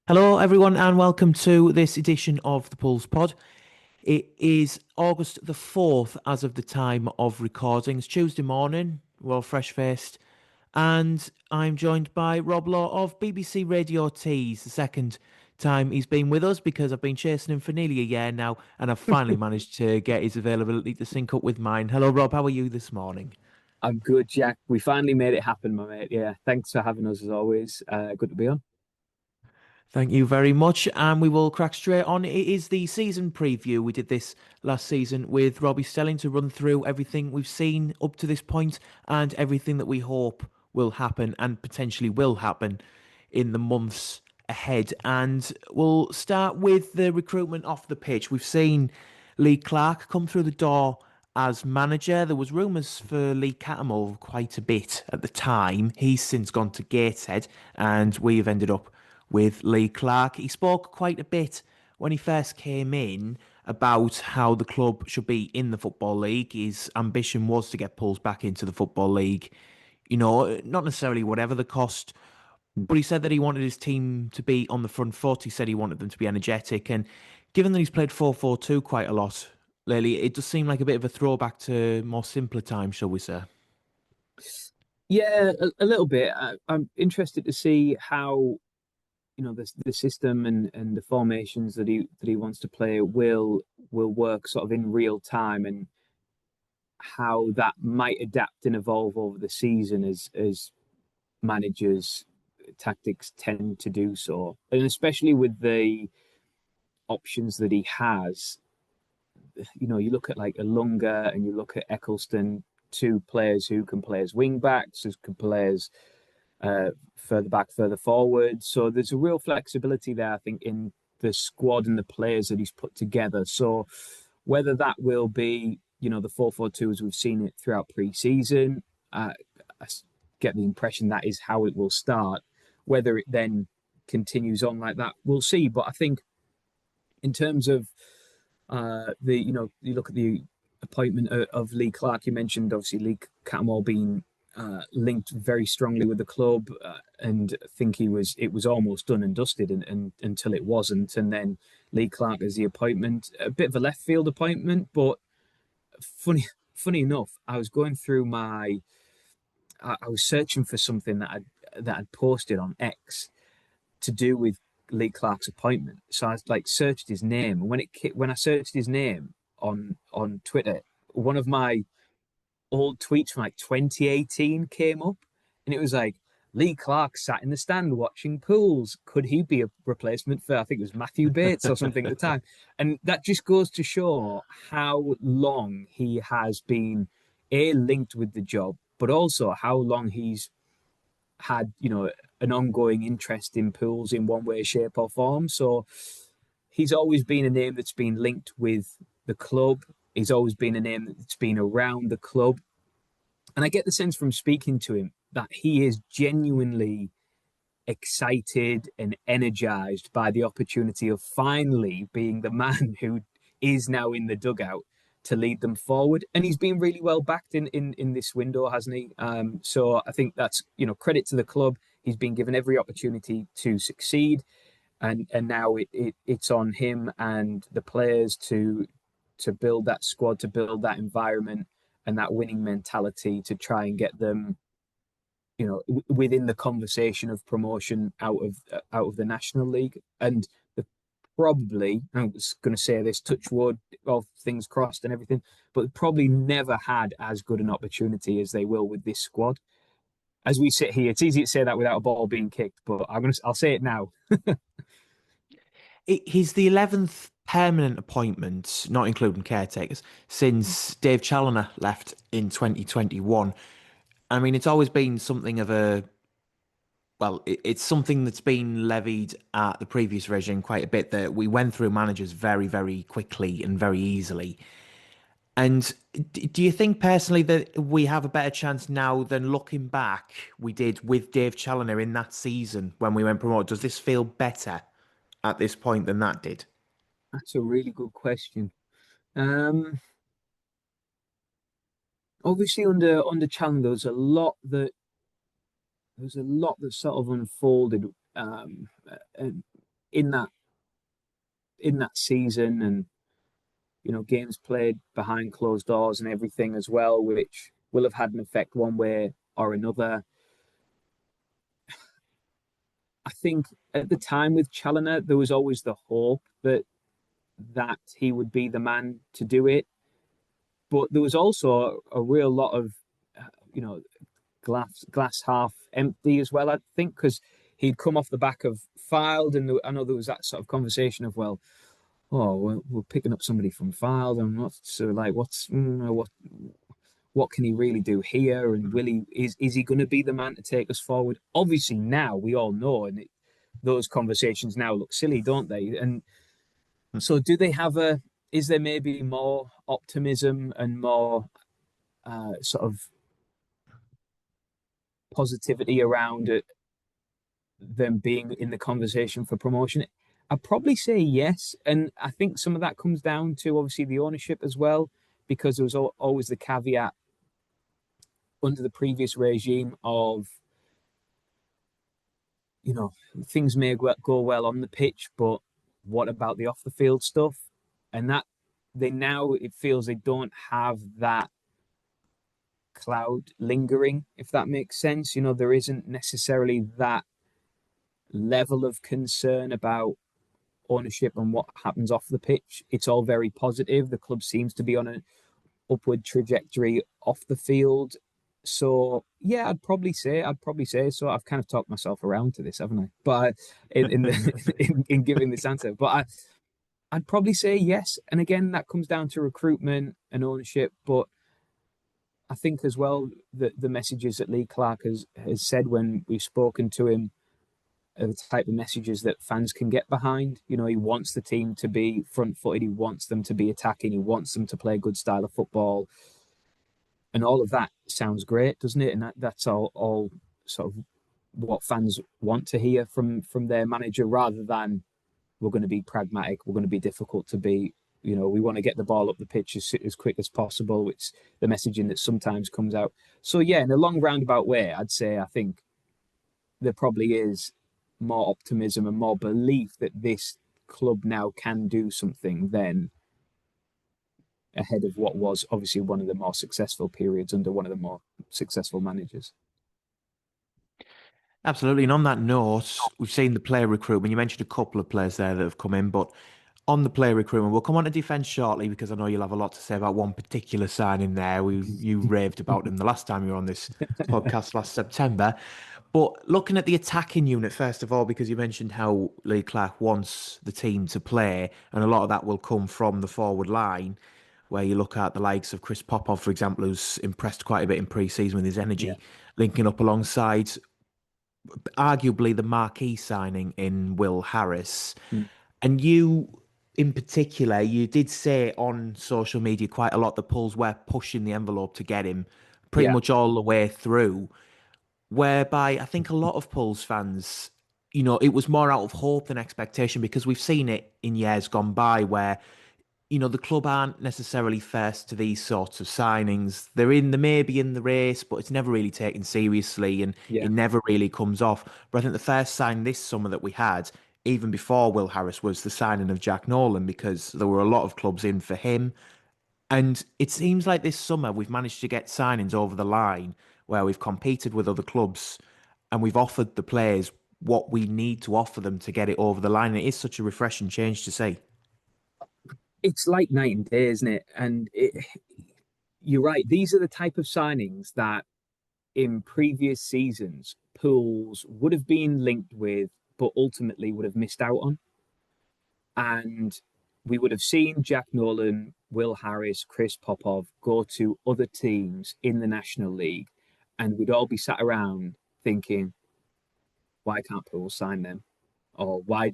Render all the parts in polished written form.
Hello, everyone, and welcome to this edition of the Pulse Pod. It is August the 4th as of the time of recording. It's Tuesday morning. We're all fresh faced, and I'm joined by Rob Law of BBC Radio Tees. The second time he's been with us because I've been chasing him for nearly a year now, and I've finally managed to get his availability to sync up with mine. Hello, Rob. How are you this morning? I'm good, Jack. We finally made it happen, my mate. Yeah, thanks for having us as always. Good to be on. Thank you very much. And we will crack straight on. It is the season preview. We did this last season with Robbie Stelling to run through everything we've seen up to this point and everything that we hope will happen and potentially will happen in the months ahead. And we'll start with the recruitment off the pitch. We've seen Lee Clark come through the door as manager. There was rumours for Lee Cattermole quite a bit at the time. He's since gone to Gateshead, and we've ended up with Lee Clark. He spoke quite a bit when he first came in about how the club should be in the Football League. His ambition was to get Pulls back into the Football League, not necessarily whatever the cost, but he said that he wanted his team to be on the front foot. He said he wanted them to be energetic. And given that he's played 4-4-2 quite a lot lately, it does seem like a bit of a throwback to more simpler times, shall we say. Yeah, a little bit. I'm interested to see how the system and the formations that he wants to play will work sort of in real time, and how that might adapt and evolve over the season as managers' tactics tend to do so, and especially with the options that he has. You look at like Alunga and you look at Eccleston, two players who can play as wing backs, who can play as further back, further forward. So there's a real flexibility there, I think, in the squad and the players that he's put together. So whether that will be, the 4-4-2 as we've seen it throughout pre-season, I get the impression that is how it will start. Whether it then continues on like that, we'll see. But I think in terms of you look at the appointment of Lee Clark. You mentioned obviously Lee Cattermole being linked very strongly with the club, and I think it was almost done and dusted, and until it wasn't. And then Lee Clark as the appointment, a bit of a left field appointment, but funny funny enough, I was going through I was searching for something that I'd posted on X to do with Lee Clark's appointment. So I like searched his name, and when I searched his name on Twitter, one of my old tweets from like 2018 came up, and it was like Lee Clark sat in the stand watching pools. Could he be a replacement for, I think it was Matthew Bates or something at the time? And that just goes to show how long he has been linked with the job, but also how long he's had, an ongoing interest in pools in one way, shape, or form. So he's always been a name that's been linked with the club. He's always been a name that's been around the club. And I get the sense from speaking to him that he is genuinely excited and energized by the opportunity of finally being the man who is now in the dugout to lead them forward. And he's been really well backed in this window, hasn't he? So I think that's, credit to the club. He's been given every opportunity to succeed. And now it's on him and the players to build that squad, to build that environment and that winning mentality to try and get them, within the conversation of promotion out of the National League. And the probably, I was going to say this, touch wood, all things crossed and everything, but probably never had as good an opportunity as they will with this squad. As we sit here, it's easy to say that without a ball being kicked, but I'll say it now. He's the 11th permanent appointment, not including caretakers, since Dave Challoner left in 2021. I mean, it's always been something of a, well, it's something that's been levied at the previous regime quite a bit, that we went through managers very, very quickly and very easily. And do you think personally that we have a better chance now than looking back we did with Dave Challoner in that season when we went promoted? Does this feel better at this point than that did? That's a really good question. Um, Obviously under Chan, there was a lot that sort of unfolded. in that season, and games played behind closed doors and everything as well, which will have had an effect one way or another. I think at the time with Challoner, there was always the hope that he would be the man to do it, but there was also a real lot of you know glass half empty as well. I think because he'd come off the back of Filed, and I know there was that sort of conversation of, well, oh, we're picking up somebody from Filed, and what's so like what can he really do here? And will is he going to be the man to take us forward? Obviously, now we all know, and those conversations now look silly, don't they? And so, do they have a? Is there maybe more optimism and more sort of positivity around it, them being in the conversation for promotion? I'd probably say yes, and I think some of that comes down to obviously the ownership as well, because there was always the caveat under the previous regime of you know things may go well on the pitch, but what about the off the field stuff? And that they now it feels they don't have that cloud lingering, if that makes sense. There isn't necessarily that level of concern about ownership and what happens off the pitch. It's all very positive. The club seems to be on an upward trajectory off the field. So yeah, I'd probably say so. I've kind of talked myself around to this, haven't I? But in giving this answer, but I'd probably say yes. And again, that comes down to recruitment and ownership. But I think as well that the messages that Lee Clark has said when we've spoken to him are the type of messages that fans can get behind. He wants the team to be front footed. He wants them to be attacking. He wants them to play a good style of football. And all of that sounds great, doesn't it? And that's all sort of what fans want to hear from their manager, rather than we're going to be pragmatic, we're going to be difficult to beat. We want to get the ball up the pitch as quick as possible, which the messaging that sometimes comes out. So yeah, in a long roundabout way, I'd say I think there probably is more optimism and more belief that this club now can do something than ahead of what was obviously one of the more successful periods under one of the more successful managers. Absolutely. And on that note, we've seen the player recruitment. You mentioned a couple of players there that have come in, but on the player recruitment, we'll come on to defence shortly because I know you'll have a lot to say about one particular signing there. You raved about him the last time you were on this podcast last September. But looking at the attacking unit, first of all, because you mentioned how Lee Clark wants the team to play, and a lot of that will come from the forward line, where you look at the likes of Chris Popov, for example, who's impressed quite a bit in pre-season with his Yeah. energy, linking up alongside arguably the marquee signing in Will Harris. Mm. And you, in particular, you did say on social media quite a lot that Pulls were pushing the envelope to get him pretty Yeah. much all the way through, whereby I think a lot of Pulls fans, it was more out of hope than expectation because we've seen it in years gone by where the club aren't necessarily first to these sorts of signings. They may be in the race, but it's never really taken seriously and Yeah. it never really comes off. But I think the first sign this summer that we had, even before Will Harris, was the signing of Jack Nolan because there were a lot of clubs in for him. And it seems like this summer we've managed to get signings over the line where we've competed with other clubs and we've offered the players what we need to offer them to get it over the line. And it is such a refreshing change to see. It's like night and day, isn't it? And you're right. These are the type of signings that in previous seasons, Pools would have been linked with, but ultimately would have missed out on. And we would have seen Jack Nolan, Will Harris, Chris Popov go to other teams in the National League, and we'd all be sat around thinking, why can't Pools sign them? Or why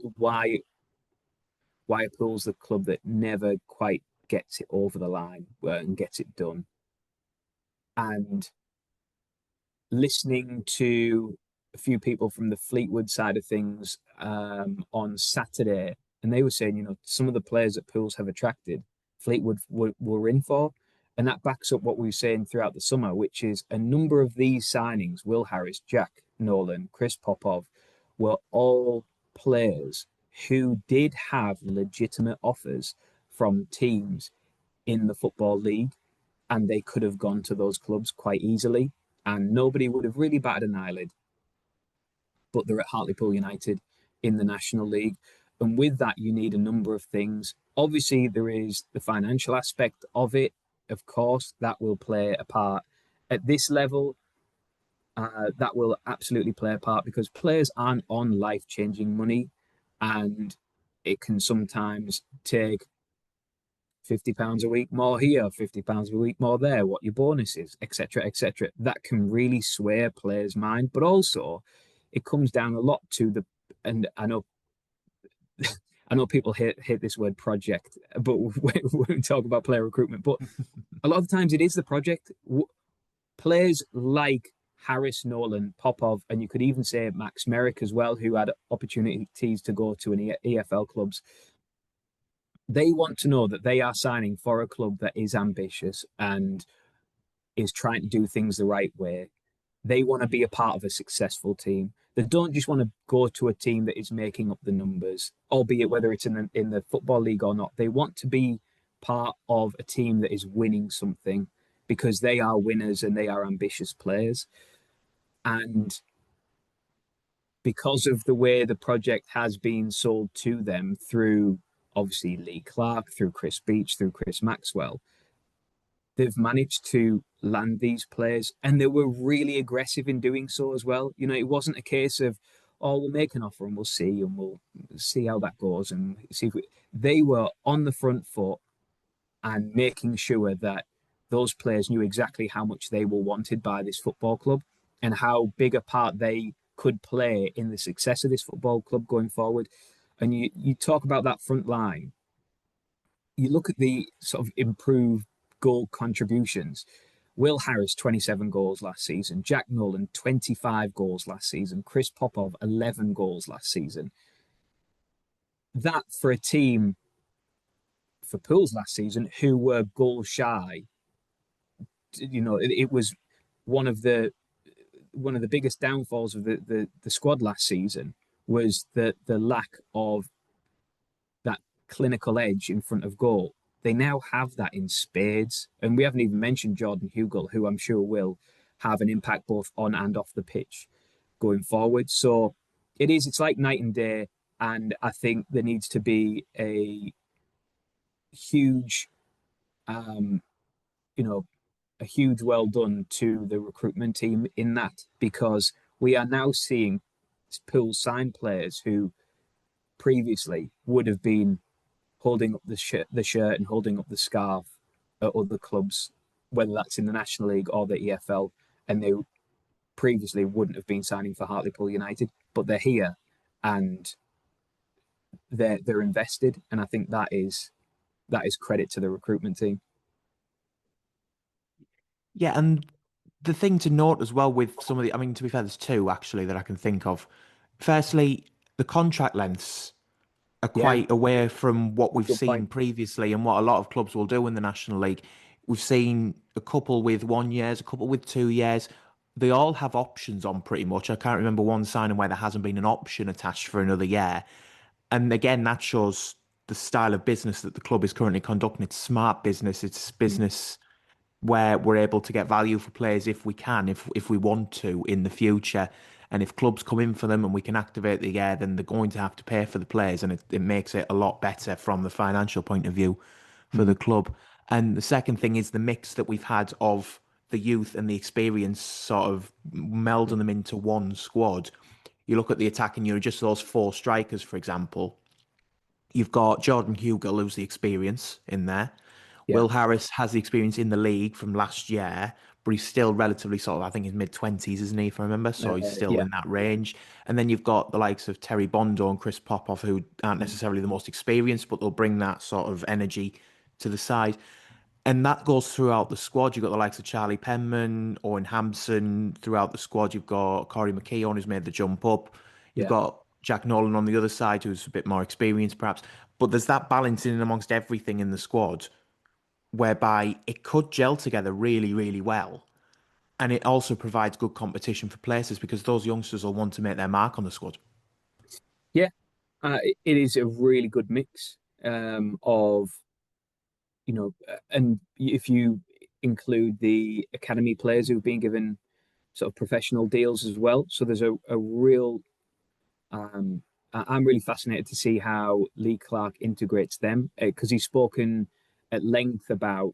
are Pools the club that never quite gets it over the line and gets it done? And listening to a few people from the Fleetwood side of things on Saturday, and they were saying, some of the players that Pools have attracted, Fleetwood were in for. And that backs up what we were saying throughout the summer, which is a number of these signings, Will Harris, Jack Nolan, Chris Popov, were all players who did have legitimate offers from teams in the Football League, and they could have gone to those clubs quite easily, and nobody would have really batted an eyelid. But they're at Hartlepool United in the National League. And with that, you need a number of things. Obviously, there is the financial aspect of it. Of course, that will play a part. At this level, that will absolutely play a part because players aren't on life changing money, and it can sometimes take £50 a week more here, £50 a week more there, what your bonus is, etc., etc. That can really sway a player's mind, but also it comes down a lot to the, and I know people hate this word project, but when we talk about player recruitment, but a lot of times it is the project. Players like Harris, Nolan, Popov, and you could even say Max Merrick as well, who had opportunities to go to an EFL clubs. They want to know that they are signing for a club that is ambitious and is trying to do things the right way. They want to be a part of a successful team. They don't just want to go to a team that is making up the numbers, albeit whether it's in the football league or not. They want to be part of a team that is winning something because they are winners and they are ambitious players. And because of the way the project has been sold to them through obviously Lee Clark, through Chris Beach, through Chris Maxwell, they've managed to land these players and they were really aggressive in doing so as well. You know, it wasn't a case of, oh, we'll make an offer and we'll see and we'll see how that goes and see if we... They were on the front foot and making sure that those players knew exactly how much they were wanted by this football club and how big a part they could play in the success of this football club going forward. And you talk about that front line, you look at the sort of improved goal contributions. Will Harris, 27 goals last season. Jack Nolan, 25 goals last season. Chris Popov, 11 goals last season. That for a team for Pools last season who were goal shy, you know, it was one of the biggest downfalls of the squad last season was the lack of that clinical edge in front of goal. They now have that in spades. And we haven't even mentioned Jordan Hugel, who I'm sure will have an impact both on and off the pitch going forward. So it's like night and day. And I think there needs to be a huge, um, you know, a huge well done to the recruitment team in that because we are now seeing pool sign players who previously would have been holding up the shirt and holding up the scarf at other clubs, whether that's in the National League or the EFL, and they previously wouldn't have been signing for Hartlepool United, but they're here and they're invested, and I think that is credit to the recruitment team. Yeah, and the thing to note as well with some of the, I mean, to be fair, there's two actually that I can think of. Firstly, the contract lengths are Yeah, quite away from what we've good seen point. previously and what a lot of clubs will do in the National League. We've seen a couple with 1 years, a couple with 2 years. They all have options on pretty much. I can't remember one signing where there hasn't been an option attached for another year. And again, that shows the style of business that the club is currently conducting. It's smart business. It's Mm, business where we're able to get value for players if we can, if we want to in the future. And if clubs come in for them and we can activate the air, then they're going to have to pay for the players, and it makes it a lot better from the financial point of view for the mm, club. And the second thing is the mix that we've had of the youth and the experience, sort of melding them into one squad. You look at the attack and you're just those four strikers, for example. You've got Jordan Hugel, who's the experience in there. yeah, Will Harris has the experience in the league from last year, but he's still relatively sort of, I think, his mid-20s, isn't he, if I remember? So he's still yeah, in that range. And then you've got the likes of Terry Bondo and Chris Popoff, who aren't mm, necessarily the most experienced, but they'll bring that sort of energy to the side. And that goes throughout the squad. You've got the likes of Charlie Penman, Owen Hampson throughout the squad. You've got Corey McKeown, who's made the jump up. You've yeah. got Jack Nolan on the other side, who's a bit more experienced, perhaps. But there's that balance in amongst everything in the squad whereby it could gel together really, really well. And it also provides good competition for places because those youngsters will want to make their mark on the squad. Yeah, It is a really good mix of, and if you include the academy players who've been given sort of professional deals as well. So there's a real, um, I'm really fascinated to see how Lee Clark integrates them because he's spoken at length about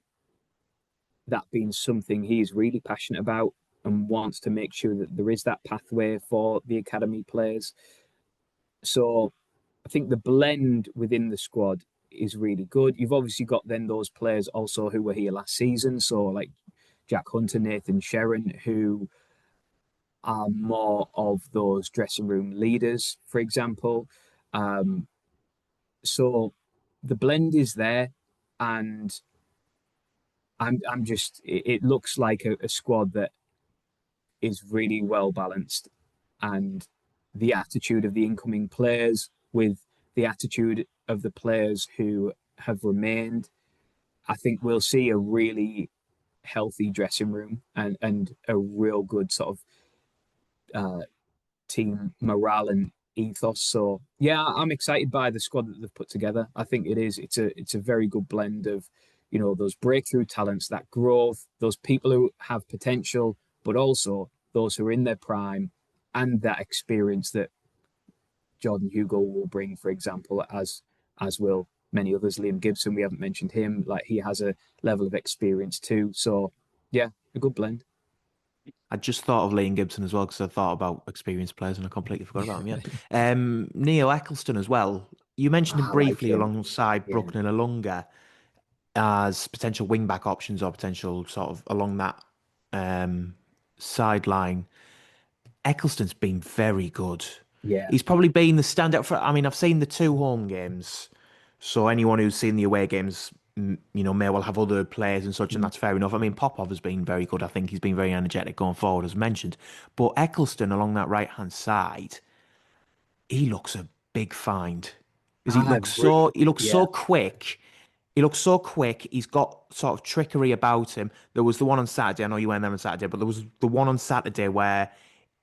that being something he is really passionate about and wants to make sure that there is that pathway for the academy players. So I think the blend within the squad is really good. You've obviously got then those players also who were here last season. So like Jack Hunter, Nathan Sharon, who are more of those dressing room leaders, for example. Um, so the blend is there, and I'm just it looks like a squad that is really well balanced, and the attitude of the incoming players with the attitude of the players who have remained. I think we'll see a really healthy dressing room and a real good sort of uh, team morale and ethos. So yeah, I'm excited by the squad that they've put together. I think it's a very good blend of, those breakthrough talents, that growth, those people who have potential, but also those who are in their prime, and that experience that Jordan Hugo will bring, for example, as will many others. Liam Gibson, we haven't mentioned him. Like he has a level of experience too. So yeah, a good blend. I just thought of Liam Gibson as well because I thought about experienced players and I completely forgot about him. Yeah, Neo Eccleston as well. You mentioned him I like briefly him. alongside Yeah, Bruckner and Alunga as potential wing back options or potential sort of along that um, sideline. Eccleston's been very good. yeah. He's probably been the standout for. I mean, I've seen the two home games, so anyone who's seen the away games, may well have other players and such, and Mm. that's fair enough. I mean, Popov has been very good. I think he's been very energetic going forward, as mentioned. But Eccleston along that right hand side, he looks a big find. Because he I've looks re- so he looks yeah. so quick. He looks so quick. He's got sort of trickery about him. There was the one on Saturday. I know you weren't there on Saturday, but there was the one on Saturday where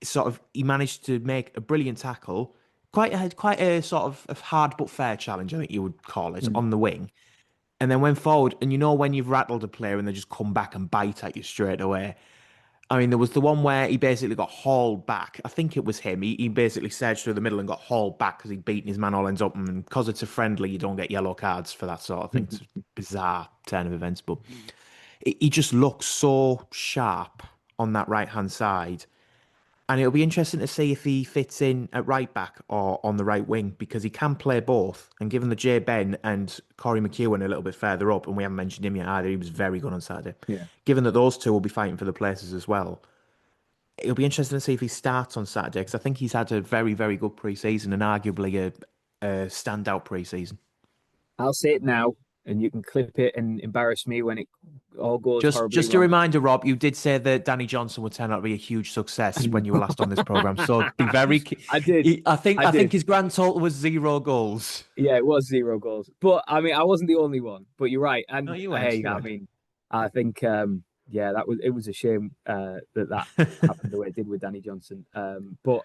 sort of he managed to make a brilliant tackle, quite a sort of a hard but fair challenge, I think you would call it, Mm. on the wing, and then went forward. And when you've rattled a player and they just come back and bite at you straight away. I mean, there was the one where he basically got hauled back. I think it was him. He basically surged through the middle and got hauled back because he'd beaten his man all ends up. And because it's a friendly, you don't get yellow cards for that sort of thing. It's a bizarre turn of events, but he just looks so sharp on that right hand side. And it'll be interesting to see if he fits in at right back or on the right wing because he can play both. And given the J Ben and Corey McEwen a little bit further up, and we haven't mentioned him yet either, he was very good on Saturday. Yeah. Given that those two will be fighting for the places as well, it'll be interesting to see if he starts on Saturday because I think he's had a very, very good pre-season and arguably a standout pre-season. I'll say it now, and you can clip it and embarrass me when it all goes Just, horribly just a wrong. reminder, Rob. You did say that Danny Johnson would turn out to be a huge success when you were last on this program. So be very. I did. I think. I I think did. his grand total was 0 goals. Yeah, it was 0 goals. But I mean, I wasn't the only one. But you're right. No, And you weren't. hey, You I weren't. mean, I think yeah, it was a shame that happened the way it did with Danny Johnson. But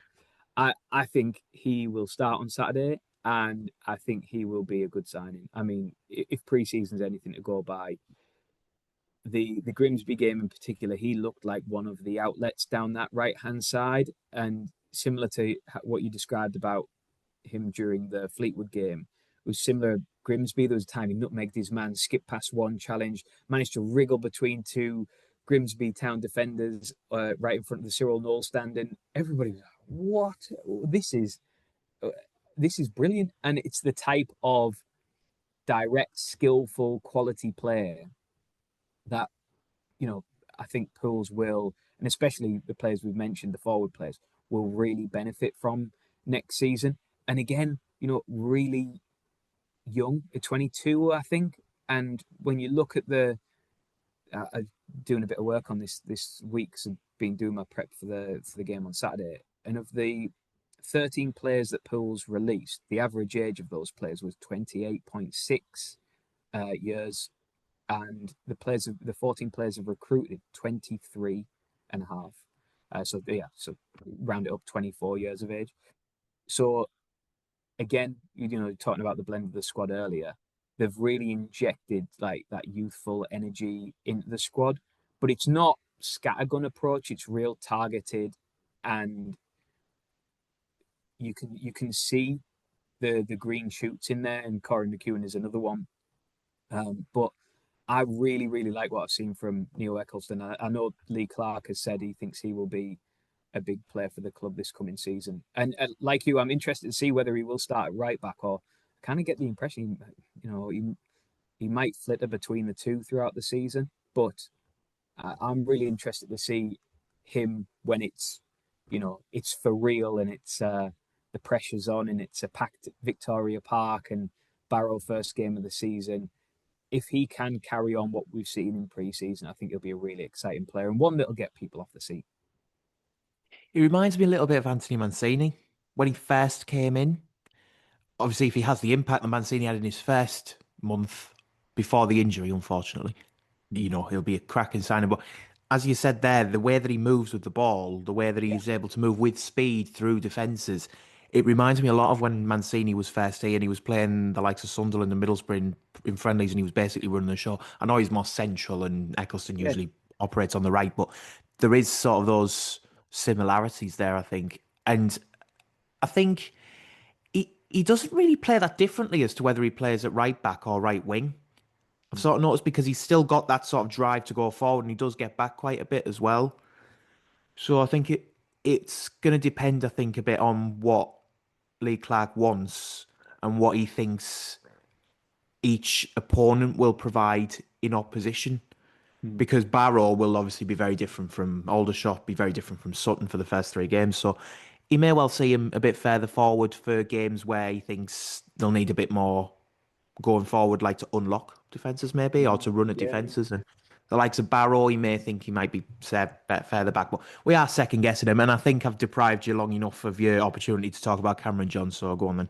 I think he will start on Saturday, and I think he will be a good signing. I mean, if preseason's anything to go by, the Grimsby game in particular, he looked like one of the outlets down that right hand side, and similar to what you described about him during the Fleetwood game, it was similar. Grimsby, there was a time he nutmegged his man, skipped past one challenge, managed to wriggle between two Grimsby Town defenders right in front of the Cyril Knoll stand, and everybody was like, "What? This is uh, this is brilliant!" And it's the type of direct, skillful, quality player that I think Pools will, and especially the players we've mentioned, the forward players, will really benefit from next season. And again, really young, at 22, I think. And when you look at doing a bit of work on this week, so been doing my prep for the game on Saturday, and of the 13 players that Pools released, the average age of those players was 28.6 years, and the 14 players have recruited 23 and a half. So yeah, so round it up, 24 years of age. So again, talking about the blend of the squad earlier, they've really injected like that youthful energy into the squad, but it's not scattergun approach. It's real targeted, and you can see the green shoots in there, and Corin McEwen is another one. But I really, really like what I've seen from Neil Eccleston. I know Lee Clark has said he thinks he will be a big player for the club this coming season. And like you, I'm interested to see whether he will start at right back or kind of get the impression, he might flitter between the two throughout the season. But I'm really interested to see him when it's for real and it's the pressure's on and it's a packed Victoria Park and Barrow first game of the season. If he can carry on what we've seen in pre-season, I think he'll be a really exciting player and one that'll get people off the seat. He reminds me a little bit of Anthony Mancini when he first came in. Obviously, if he has the impact that Mancini had in his first month before the injury, unfortunately, Mm. he'll be a cracking signing. But as you said there, the way that he moves with the ball, the way that Yeah, he's able to move with speed through defences, it reminds me a lot of when Mancini was first here and he was playing the likes of Sunderland and Middlesbrough in friendlies and he was basically running the show. I know he's more central and Eccleston yeah. usually operates on the right, but there is sort of those similarities there, I think. And I think he doesn't really play that differently as to whether he plays at right back or right wing. I've Mm. sort of noticed because he's still got that sort of drive to go forward and he does get back quite a bit as well. So I think it's going to depend, I think, a bit on what Lee Clark wants and what he thinks each opponent will provide in opposition. Mm. Because Barrow will obviously be very different from Aldershot, be very different from Sutton for the first three games. So he may well see him a bit further forward for games where he thinks they'll need a bit more going forward, like to unlock defences maybe, or Mm. to run at Yeah, defences. And the likes of Barrow, he may think he might be set further back, but we are second guessing him. And I think I've deprived you long enough of your opportunity to talk about Cameron John. So go on then.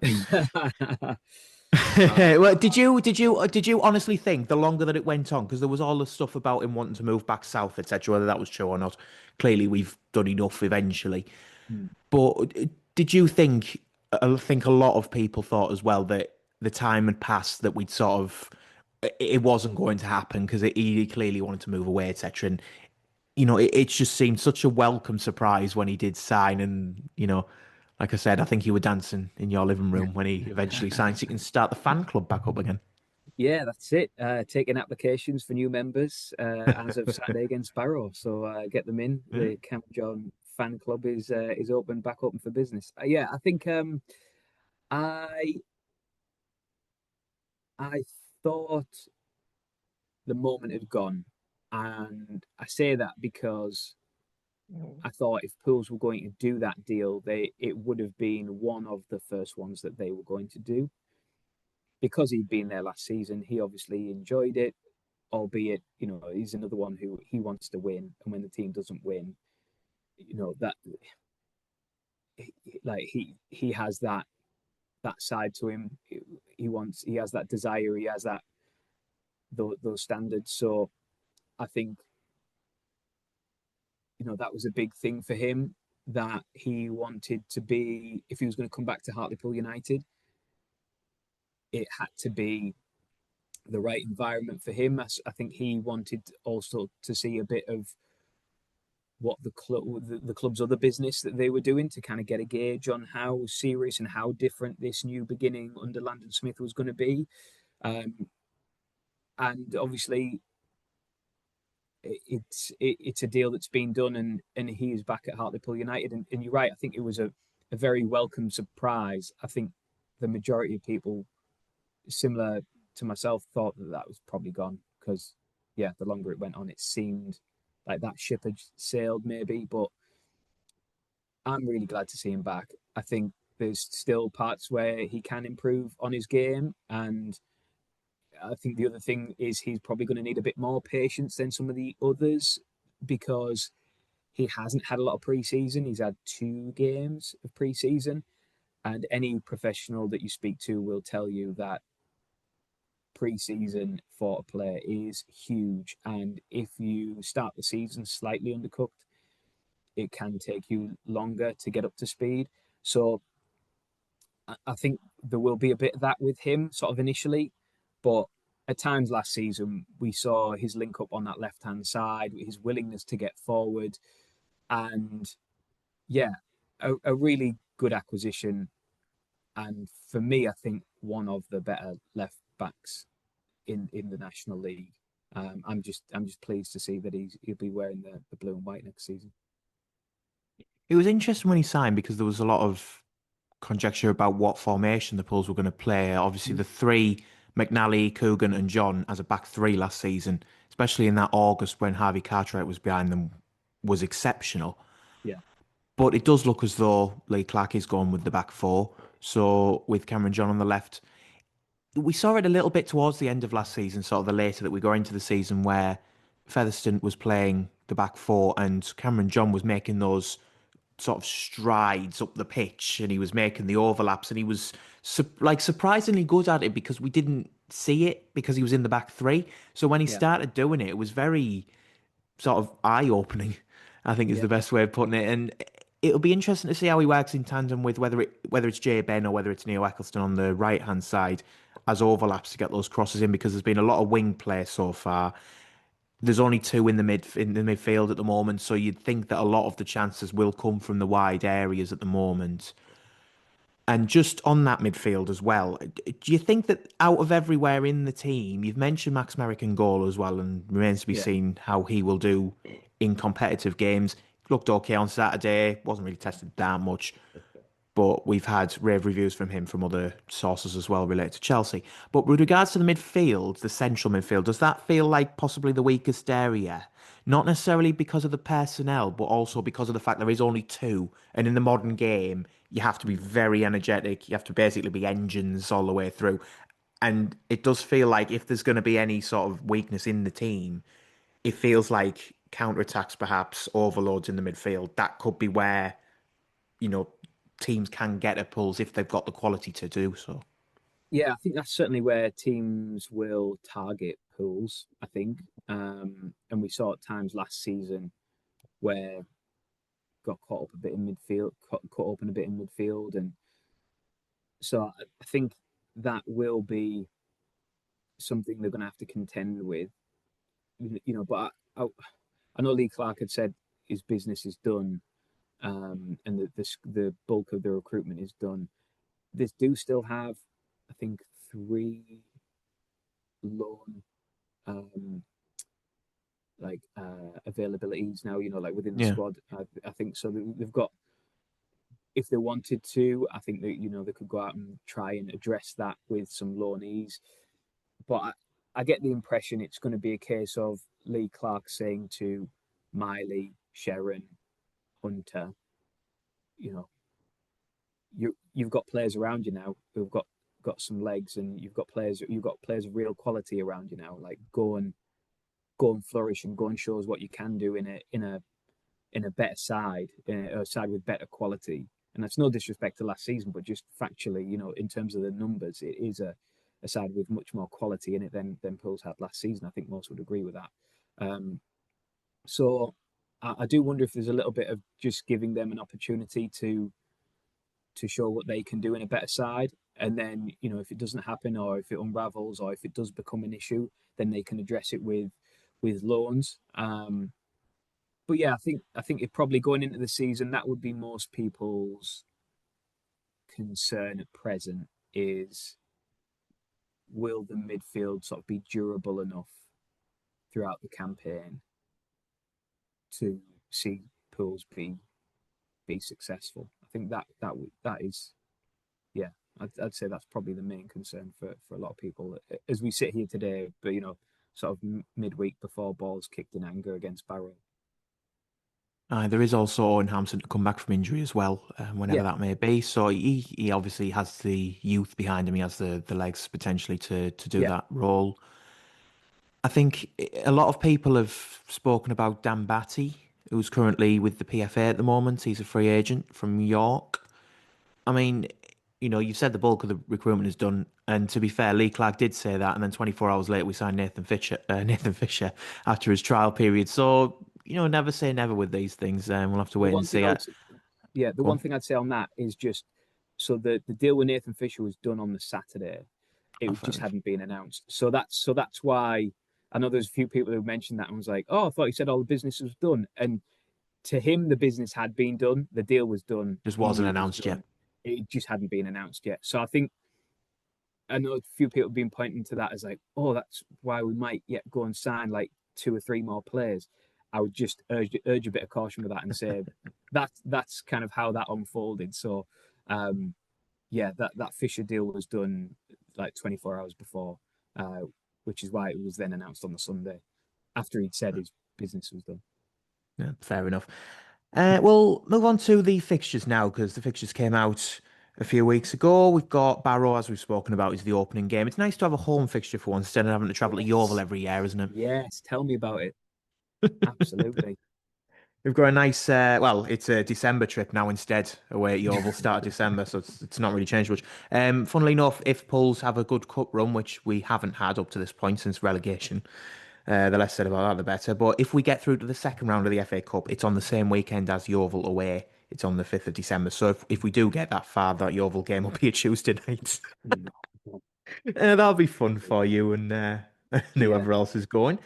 yeah. Well, did you honestly think the longer that it went on, because there was all the stuff about him wanting to move back south, etc., whether that was true or not? Clearly, we've done enough eventually. Mm. But did you think? I think a lot of people thought as well that the time had passed that we'd sort of it wasn't going to happen because he clearly wanted to move away, etc. And it just seemed such a welcome surprise when he did sign, and like I said, I think you were dancing in your living room when he eventually signed, so you can start the fan club back up again. Yeah, that's it. Taking applications for new members as of Saturday against Barrow. So get them in. Yeah. The Camp John fan club is open, back open for business. Yeah, I think I I thought the moment had gone, and I say that because I thought if Pools were going to do that deal, it would have been one of the first ones that they were going to do because he'd been there last season. He obviously enjoyed it, albeit he's another one who he wants to win, and when the team doesn't win, that like he has that side to him. He has that desire. He has that those standards. So I think that was a big thing for him that he wanted to be. If he was going to come back to Hartlepool United, it had to be the right environment for him. I think he wanted also to see a bit of what the club's other business that they were doing to kind of get a gauge on how serious and how different this new beginning under Landon Smith was going to be. Um, and obviously, it's a deal that's been done, and he is back at Hartlepool United. And you're right, I think it was a very welcome surprise. I think the majority of people, similar to myself, thought that was probably gone because, yeah, the longer it went on, it seemed like that ship had sailed maybe. But I'm really glad to see him back. I think there's still parts where he can improve on his game. And I think the other thing is he's probably going to need a bit more patience than some of the others because he hasn't had a lot of preseason. He's had 2 games of preseason. And any professional that you speak to will tell you that preseason for a player is huge. And if you start the season slightly undercooked, it can take you longer to get up to speed. So I think there will be a bit of that with him, sort of initially, but at times last season we saw his link up on that left hand side, his willingness to get forward, and yeah, a really good acquisition. And for me, I think one of the better left backs in the National League. I'm just pleased to see that he'll be wearing the blue and white next season. It was interesting when he signed because there was a lot of conjecture about what formation the Bulls were going to play. Obviously, the three, McNally, Coogan, and John, as a back three last season, especially in that August when Harvey Cartwright was behind them, was exceptional. Yeah, But it does look as though Lee Clark is going with the back four. So with Cameron John on the left, we saw it a little bit towards the end of last season, sort of the later that we go into the season, where Featherstone was playing the back four and Cameron John was making those sort of strides up the pitch and he was making the overlaps and he was like surprisingly good at it because we didn't see it because he was in the back three. So when he yeah, started doing it, it was very sort of eye-opening, I think is yeah, the best way of putting it. And it'll be interesting to see how he works in tandem with whether it's Jay Ben or whether it's Neil Eccleston on the right-hand side as overlaps to get those crosses in because there's been a lot of wing play so far. There's only two in the midfield at the moment, so you'd think that a lot of the chances will come from the wide areas at the moment. And just on that midfield as well, do you think that out of everywhere in the team, you've mentioned Max Merrick in goal as well, and remains to be yeah. seen how he will do in competitive games. Looked okay on Saturday, wasn't really tested that much, but we've had rave reviews from him from other sources as well related to Chelsea. But with regards to the midfield, the central midfield, does that feel like possibly the weakest area? Not necessarily because of the personnel, but also because of the fact there is only two. And in the modern game, you have to be very energetic. You have to basically be engines all the way through. And it does feel like if there's going to be any sort of weakness in the team, it feels like counterattacks, perhaps overloads in the midfield. That could be where you know, teams can get at pulls if they've got the quality to do so. Yeah, I think that's certainly where teams will target pools, I think. And we saw at times last season where got caught up a bit in midfield, caught open a bit in midfield. And so I think that will be something they're going to have to contend with, but I know Lee Clark had said his business is done, and the bulk of the recruitment is done. They do still have, I think, three loan um, availabilities now. Like within the Yeah. squad, I think so. They've got, if they wanted to, I think that they could go out and try and address that with some loanees. But I get the impression it's going to be a case of Lee Clark saying to Miley, Sharon, Hunter, you know, you've got players around you now who've got some legs, and you've got players of real quality around you now. Like go and flourish and go and show us what you can do in a better side, in a side with better quality. And that's no disrespect to last season, but just factually, in terms of the numbers, it is a side with much more quality in it than Pools had last season. I think most would agree with that. So I do wonder if there's a little bit of just giving them an opportunity to show what they can do in a better side. And then, if it doesn't happen, or if it unravels, or if it does become an issue, then they can address it with loans. But yeah, I think it probably going into the season, that would be most people's concern at present is, will the midfield sort of be durable enough throughout the campaign to see Pools be successful? I think that is, yeah, I'd say that's probably the main concern for a lot of people as we sit here today. But sort of midweek before balls kicked in anger against Barrow. There is also Owen Hampson to come back from injury as well, whenever Yeah, that may be. So he obviously has the youth behind him. He has the legs potentially to do yeah, that role. I think a lot of people have spoken about Dan Batty, who's currently with the PFA at the moment. He's a free agent from York. I mean, you've said the bulk of the recruitment is done, and to be fair, Lee Clark did say that, and then 24 hours later, we signed Nathan Fisher, Nathan Fisher after his trial period. So, never say never with these things. We'll have to the wait and one thing see. I would yeah, the Go one on. thing I'd say on that is just So the deal with Nathan Fisher was done on the Saturday. Oh, It fair just enough. hadn't been announced. So that's why I know there's a few people who mentioned that and was like, "Oh, I thought you said all the business was done." And to him, the business had been done. The deal was done. Just He wasn't knew it was announced yet. done. It just hadn't been announced yet. So I know a few people have been pointing to that as like, "Oh, that's why we might yet go and sign like two or three more players." I would just urge a bit of caution with that and say that's kind of how that unfolded. So, um, yeah, that Fisher deal was done like 24 hours before, uh, which is why it was then announced on the Sunday after he'd said his business was done. Yeah, fair enough. We'll move on to the fixtures now because the fixtures came out a few weeks ago. We've got Barrow, as we've spoken about, is the opening game. It's nice to have a home fixture for once instead of having to travel to Yeovil Yes, every year, isn't it? yes. Tell me about it. Absolutely. We've got a nice, well, it's a December trip now instead, away at Yeovil, start of December, so it's not really changed much. Funnily enough, if Pulls have a good cup run, which we haven't had up to this point since relegation, the less said about that, the better. But if we get through to the second round of the FA Cup, it's on the same weekend as Yeovil away. It's on the 5th of December. So if we do get that far, that Yeovil game will be a Tuesday night. That'll be fun for you and Yeah, whoever else is going.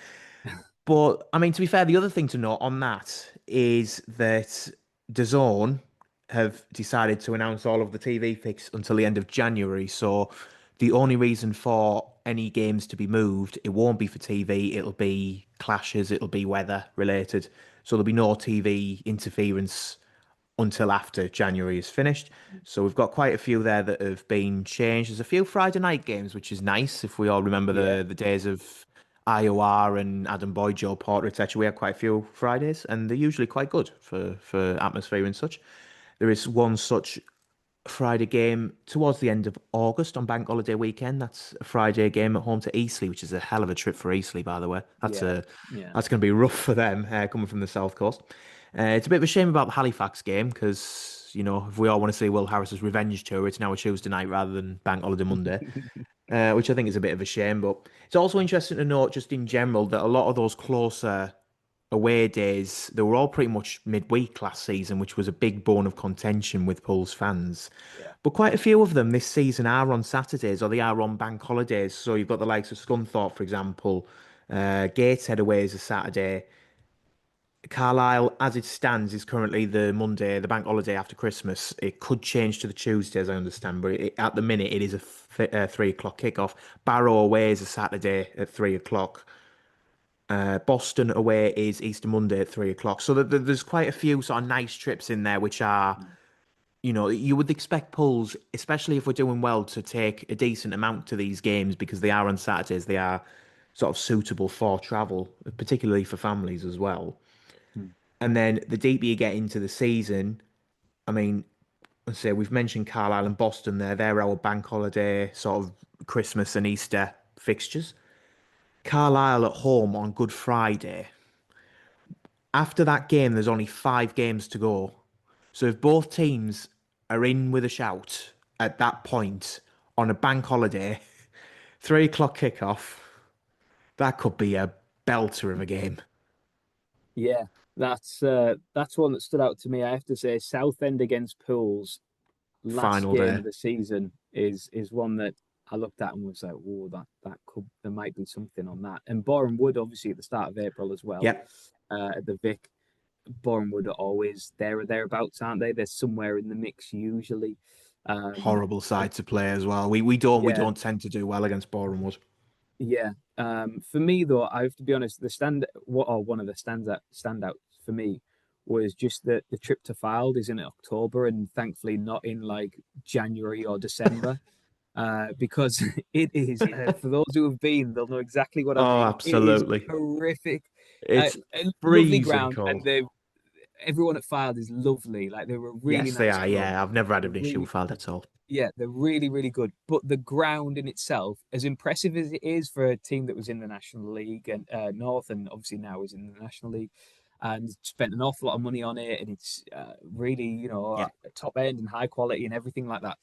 But I mean, to be fair, the other thing to note on that is that DAZN have decided to announce all of the TV fix until the end of January. So the only reason for any games to be moved, it won't be for TV, it'll be clashes, it'll be weather related. So there'll be no TV interference until after January is finished. So we've got quite a few there that have been changed. There's a few Friday night games, which is nice. If we all remember yeah, the days of IOR and Adam Boyd, Joe Porter, etc., we have quite a few Fridays, and they're usually quite good for atmosphere and such. There is one such Friday game towards the end of August on Bank Holiday weekend. That's a Friday game at home to Eastleigh, which is a hell of a trip for Eastleigh, by the way. yeah, yeah. That's going to be rough for them coming from the south coast. It's a bit of a shame about the Halifax game because if we all want to see Will Harris's revenge tour, it's now a Tuesday night rather than Bank Holiday Monday, which I think is a bit of a shame. But it's also interesting to note, just in general, that a lot of those closer away days, they were all pretty much midweek last season, which was a big bone of contention with Pulse fans. Yeah, But quite a few of them this season are on Saturdays or they are on bank holidays. So you've got the likes of Scunthorpe, for example. Gateshead away is a Saturday. Carlisle, as it stands, is currently the Monday, the bank holiday after Christmas. It could change to the Tuesday, as I understand, but at the minute it is a 3 o'clock kickoff. Barrow away is a Saturday at 3 o'clock. Boston away is Easter Monday at 3 o'clock. So there's quite a few sort of nice trips in there, which are, you would expect Pulls, especially if we're doing well, to take a decent amount to these games because they are on Saturdays. They are sort of suitable for travel, particularly for families as well. mm, And then the deeper you get into the season, I mean, let's say we've mentioned Carlisle and Boston there. They're our bank holiday, sort of Christmas and Easter fixtures. Carlisle at home on Good Friday. After that game, there's only 5 games to go. So if both teams are in with a shout at that point on a bank holiday, 3 o'clock kickoff, that could be a belter of a game. yeah. That's one that stood out to me. I have to say, Southend against Pools last Final game day. of the season is one that I looked at and was like, "Whoa, that could there might be something on that." And Boreham Wood, obviously, at the start of April as well, Yep. at the Vic. Boreham Wood are always there or thereabouts, aren't they? They're somewhere in the mix usually. Um, Horrible and side to play as well. We yeah, don't tend to do well against Boreham Wood. yeah. For me though, I have to be honest. One of the standouts for me was just the trip to Fylde is in October, and thankfully not in like January or December, because it is. For those who have been, they'll know exactly what I Oh, mean. It is absolutely. horrific. It's A lovely freezing ground, and cold. everyone at Fylde is lovely. Like they're a really Yes, they nice are. club. Yeah, I've never had They're an issue really with Fylde at all. yeah, they're really, really good. But the ground in itself, as impressive as it is for a team that was in the National League and North, and obviously now is in the National League, and spent an awful lot of money on it, and it's really, Yeah, top end and high quality and everything like that.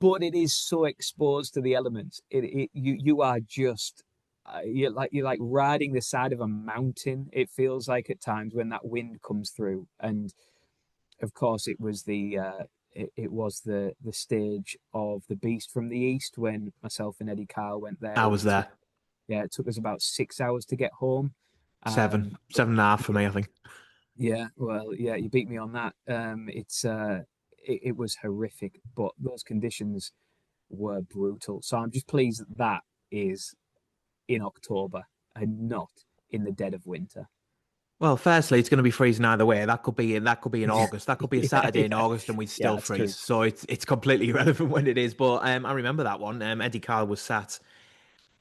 But it is so exposed to the elements. You are just you're like riding the side of a mountain. It feels like at times when that wind comes through, and of course, it was it was the stage of the Beast from the East when myself and Eddie Carl went there, I and was there. it took us about 6 hours to get home. Seven, But 7.5 for yeah, me, I think. yeah, well, yeah, you beat me on that. It was horrific, but those conditions were brutal. So I'm just pleased that that is in October and not in the dead of winter. Well, firstly, it's going to be freezing either way. That could be in August. That could be a Yeah, Saturday in yeah, August, and we'd yeah, still that's freeze. true. So it's completely irrelevant when it is. But I remember that one. Eddie Carl was sat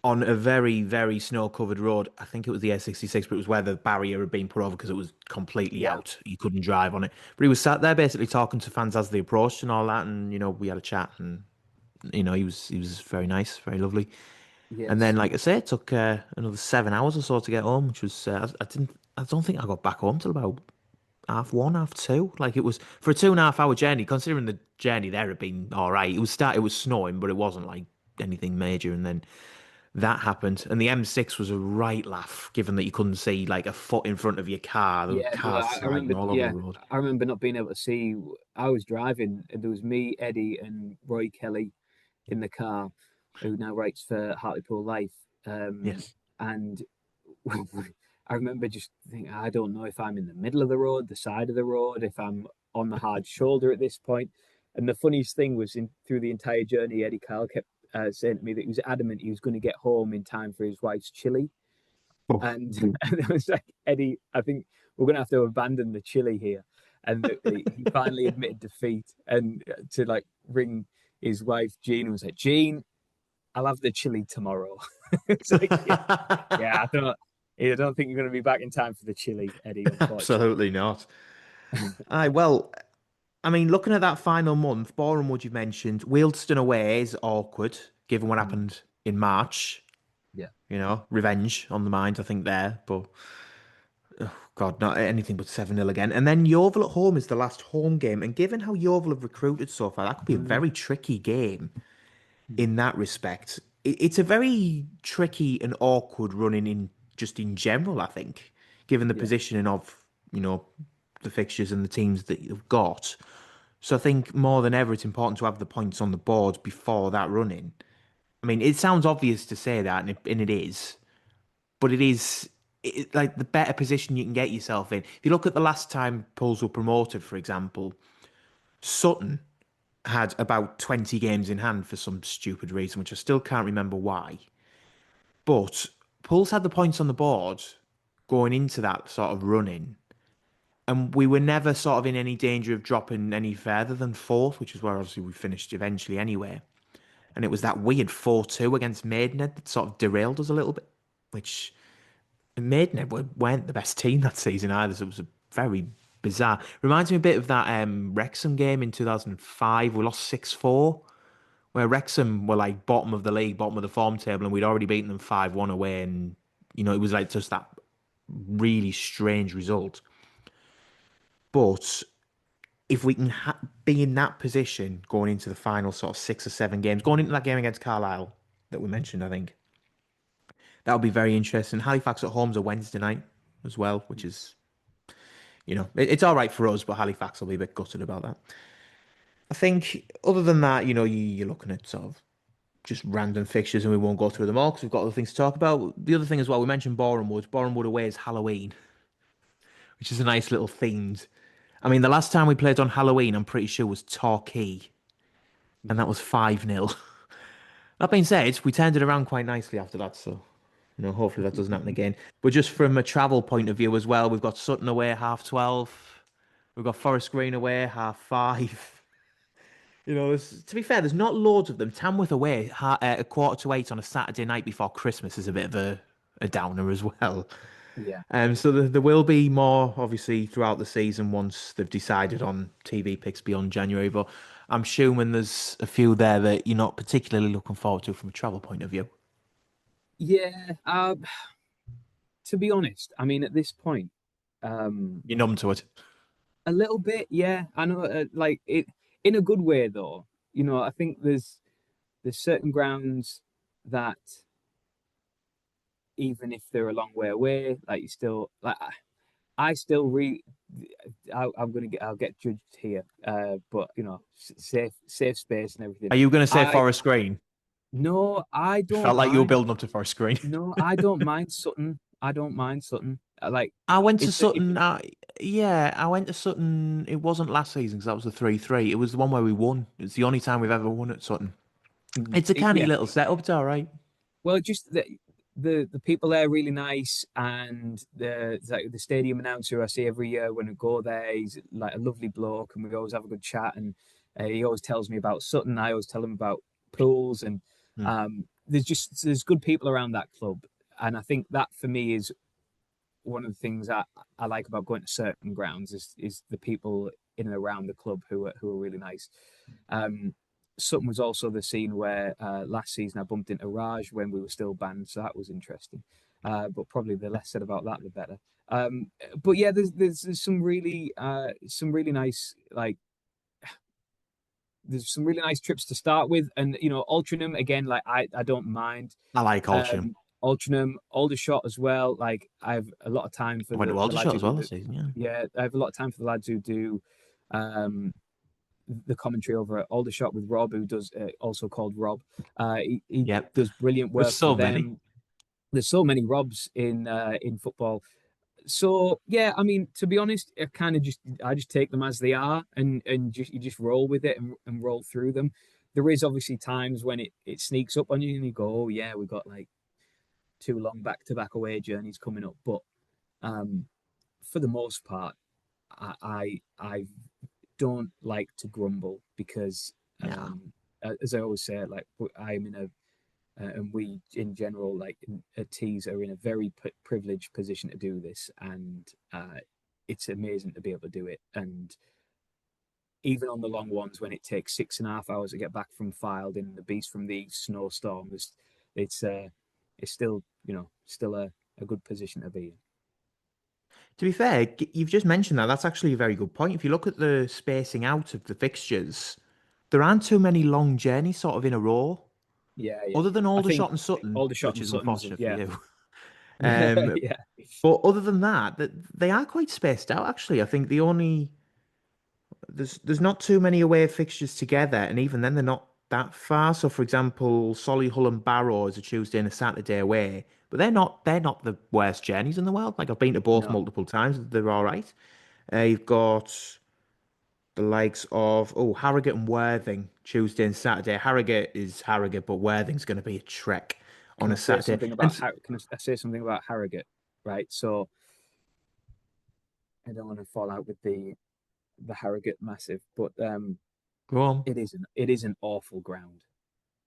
on a very, very snow-covered road. I think it was the S66, but it was where the barrier had been put over because it was completely Yeah, out. You couldn't drive on it. But he was sat there basically talking to fans as they approached and all that. And we had a chat, and he was very nice, very lovely. And then, yes, like I say, it took another 7 hours or so to get home, which was I don't think I got back home till about half one, half two. Like it was for a 2.5 hour journey. Considering the journey there had been all right. It was snowing, but it wasn't like anything major. And then that happened, and the M6 was a right laugh, given that you couldn't see like a foot in front of your car. There were yeah. No, cars I sliding remember. all over the Yeah, road. I remember not being able to see. I was driving, and there was me, Eddie, and Roy Kelly in the car, who now writes for Hartlepool Life. Yes. And I remember just thinking, I don't know if I'm in the middle of the road, the side of the road, if I'm on the hard shoulder at this point. And the funniest thing was through the entire journey, Eddie Kyle kept saying to me that he was adamant he was going to get home in time for his wife's chili. Oh. And, and it was like, Eddie, I think we're going to have to abandon the chili here. And he finally admitted defeat and to like ring his wife, Jean, and was like, Jean, I'll have the chili tomorrow. It's like, yeah, yeah, I don't think you're going to be back in time for the chili, Eddie, unfortunately. Absolutely not. Aye, well, I mean, looking at that final month, Bournemouth you've mentioned, Wealdstone away is awkward, given what Mm, happened in March. yeah, Revenge on the mind, I think, there. But, God, not anything but 7-0 again. And then Yeovil at home is the last home game. And given how Yeovil have recruited so far, that could be a mm, very tricky game mm, in that respect. It's a very tricky and awkward running in just in general, I think, given the yeah, positioning of, the fixtures and the teams that you've got. So I think more than ever, it's important to have the points on the board before that running. I mean, it sounds obvious to say that, and it is, but it is like the better position you can get yourself in. If you look at the last time Pools were promoted, for example, Sutton had about 20 games in hand for some stupid reason, which I still can't remember why. But Pools had the points on the board going into that sort of running, and we were never sort of in any danger of dropping any further than fourth, which is where obviously we finished eventually anyway. And it was that weird 4-2 against Maidenhead that sort of derailed us a little bit, which Maidenhead weren't the best team that season either, so it was a very bizarre. Reminds me a bit of that Wrexham game in 2005. We lost 6-4, where Wrexham were like bottom of the league, bottom of the form table, and we'd already beaten them 5-1 away. And, it was like just that really strange result. But if we can be in that position going into the final sort of 6 or 7 games, going into that game against Carlisle that we mentioned, I think that would be very interesting. Halifax at home's a Wednesday night as well, which is, it's all right for us, but Halifax will be a bit gutted about that. I think other than that, you're looking at sort of just random fixtures and we won't go through them all because we've got other things to talk about. The other thing as well, we mentioned Bournemouth. Bournemouth away is Halloween, which is a nice little themed. I mean, the last time we played on Halloween, I'm pretty sure was Torquay, and that yeah, was 5-0. That being said, we turned it around quite nicely after that, so hopefully that doesn't happen again. But just from a travel point of view as well, we've got Sutton away 12:30. We've got Forest Green away 5:30. To be fair, there's not loads of them. Tamworth away a 7:45 on a Saturday night before Christmas is a bit of a downer as well. yeah. So there will be more, obviously, throughout the season once they've decided on TV picks beyond January. But I'm assuming there's a few there that you're not particularly looking forward to from a travel point of view. Yeah, to be honest, I mean, at this point, You're numb to it. a little bit, yeah. I know, like it in a good way, though. I think there's certain grounds that even if they're a long way away, like you still like I still I'll get judged here, but safe space and everything. Are you going to say I Forest Green? No, I It don't felt like you were mind. building up to Forest Green. No, I don't mind Sutton. I don't mind Sutton. Like I went to if Sutton. Yeah, I went to Sutton. It wasn't last season because that was the 3-3. It was the one where we won. It's the only time we've ever won at Sutton. It's a canny yeah. little setup. It's all right. Well, just the people there are really nice, and the stadium announcer I see every year when I go there, he's like a lovely bloke, and we always have a good chat. And he always tells me about Sutton. I always tell him about pools, and Hmm. there's good people around that club, and I think that for me is one of the things I like about going to certain grounds is the people in and around the club who are really nice. Um, Sutton was also the scene where last season I bumped into Raj when we were still banned, so that was interesting. But probably the less said about that, the better. But yeah, there's some really nice there's some really nice trips to start with, and Altrincham again, like I don't mind. I like Oldham. Altrincham, Aldershot as well. Like I have a lot of time for I went to the lads Aldershot who as do well the this season. Yeah. yeah, I have a lot of time for the lads who do um the commentary over at Aldershot with Rob, who does also called Rob. He Yep. does brilliant There's work for so many. them. There's so many Robs in football. So yeah, I mean, to be honest, I just take them as they are, and you just roll with it and roll through them. There is obviously times when it sneaks up on you and you go, oh yeah, we got like 2 long back-to-back away journeys coming up. But um, for the most part, I don't like to grumble because Yeah. as I always say, like I'm in a and we in general at Tees are in a very privileged position to do this, and it's amazing to be able to do it. And even on the long ones when it takes 6.5 hours to get back from Filed in the beast from the snowstorm, it's uh it's still still a good position to be in. To be fair, you've just mentioned that. That's actually a very good point. If you look at the spacing out of the fixtures, there aren't too many long journeys sort of in a row, Yeah, yeah. other than I think Aldershot and Sutton, Aldershot which and is Sutton's, unfortunate for yeah. you. Um, Yeah. but other than that, they are quite spaced out. Actually, I think there's not too many away fixtures together, and even then they're not that far. So, for example, Solihull and Barrow is a Tuesday and a Saturday away, but they're not the worst journeys in the world. Like I've been to both No. multiple times; they're all right. You've got the likes of Harrogate and Worthing Tuesday and Saturday. Harrogate is Harrogate, but Worthing's going to be a trek on Can a I say Saturday. something And about Can I say something about Harrogate? Right. So I don't want to fall out with the Harrogate massive, but go on. it is an awful ground.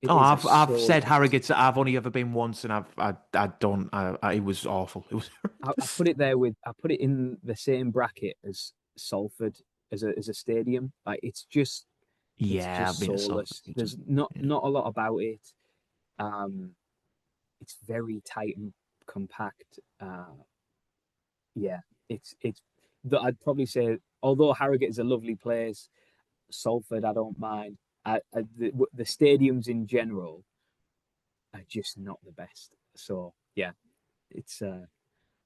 It Oh, is I've so said Harrogate's. I've only ever been once, and I don't. It was awful. It was I horrendous. put it I put it in the same bracket as Salford as a stadium. Like it's Yeah, I've just been to Salford a soulless. few times. There's Yeah. not a lot about it. Um, it's very tight and compact. Yeah, it's that I'd probably say, although Harrogate is a lovely place, Salford I don't mind. The stadiums in general are just not the best. So yeah, it's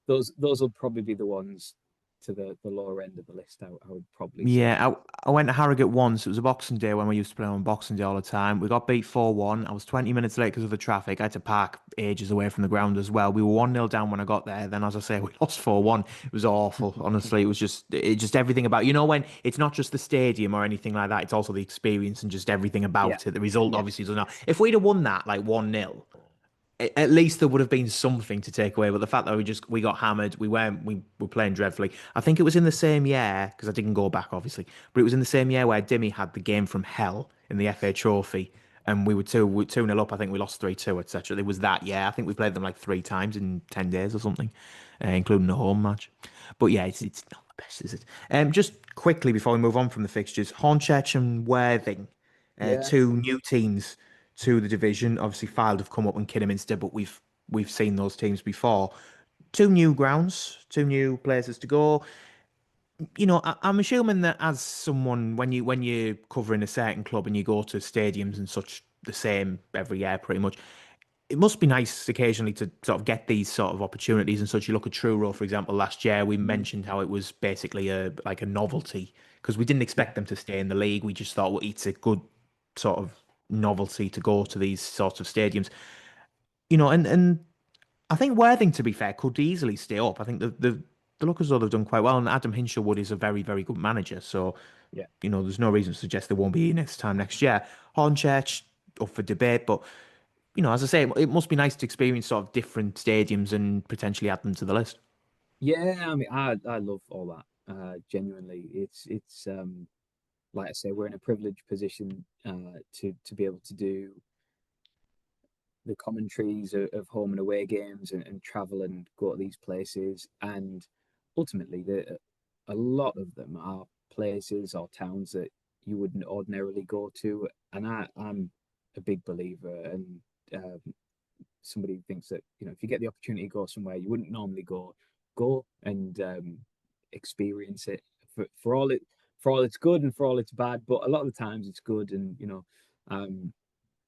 those will probably be the ones to the lower end of the list. I would probably say. Yeah, I went to Harrogate once. It was a Boxing Day when we used to play on Boxing Day all the time. We got beat 4-1. I was 20 minutes late because of the traffic. I had to park ages away from the ground as well. We were 1-0 down when I got there. Then, as I say, we lost 4-1. It was awful. Honestly, it just everything about, when it's not just the stadium or anything like that, it's also the experience and just everything Yeah, about it. The result yeah, obviously doesn't know. If we'd have won that like 1-0, at least there would have been something to take away. But the fact that we got hammered, we were playing dreadfully. I think it was in the same year because I didn't go back obviously, but it was in the same year where Dimmy had the game from hell in the FA Trophy, and we were 2-0 up. I think we lost 3-2, etc. It was that year. I think we played them like 3 times in 10 days or something, including a home match. But yeah, it's not the best, is it? Just quickly before we move on from the fixtures, Hornchurch and Worthing, yeah. two new teams to the division. Obviously, Fylde have come up and Kidderminster, but we've seen those teams before. Two new grounds, two new places to go. I'm assuming that as someone, when you're covering a certain club and you go to stadiums and such, the same every year, pretty much. it must be nice occasionally to sort of get these sort of opportunities and such. You look at Truro, for example, last year we Mm. mentioned how it was basically a like a novelty because we didn't Yeah, expect them to stay in the league. We just thought, well, it's a good sort of novelty to go to these sorts of stadiums. And I think Worthing, to be fair, could easily stay up. I think the look as though they've done quite well, and Adam Hinshelwood is a very, very good manager. So, yeah. there's no reason to suggest they won't be next time next year. Hornchurch up for debate, but as I say, it must be nice to experience sort of different stadiums and potentially add them to the list. Yeah, I mean, I love all that. Genuinely, it's like I say, we're in a privileged position to be able to do the commentaries of home and away games and travel and go to these places. And ultimately, a lot of them are places or towns that you wouldn't ordinarily go to. And I'm a big believer, and um, somebody who thinks that if you get the opportunity to go somewhere you wouldn't normally go, go and experience it for all it's good and for all it's bad. But a lot of the times it's good, and um,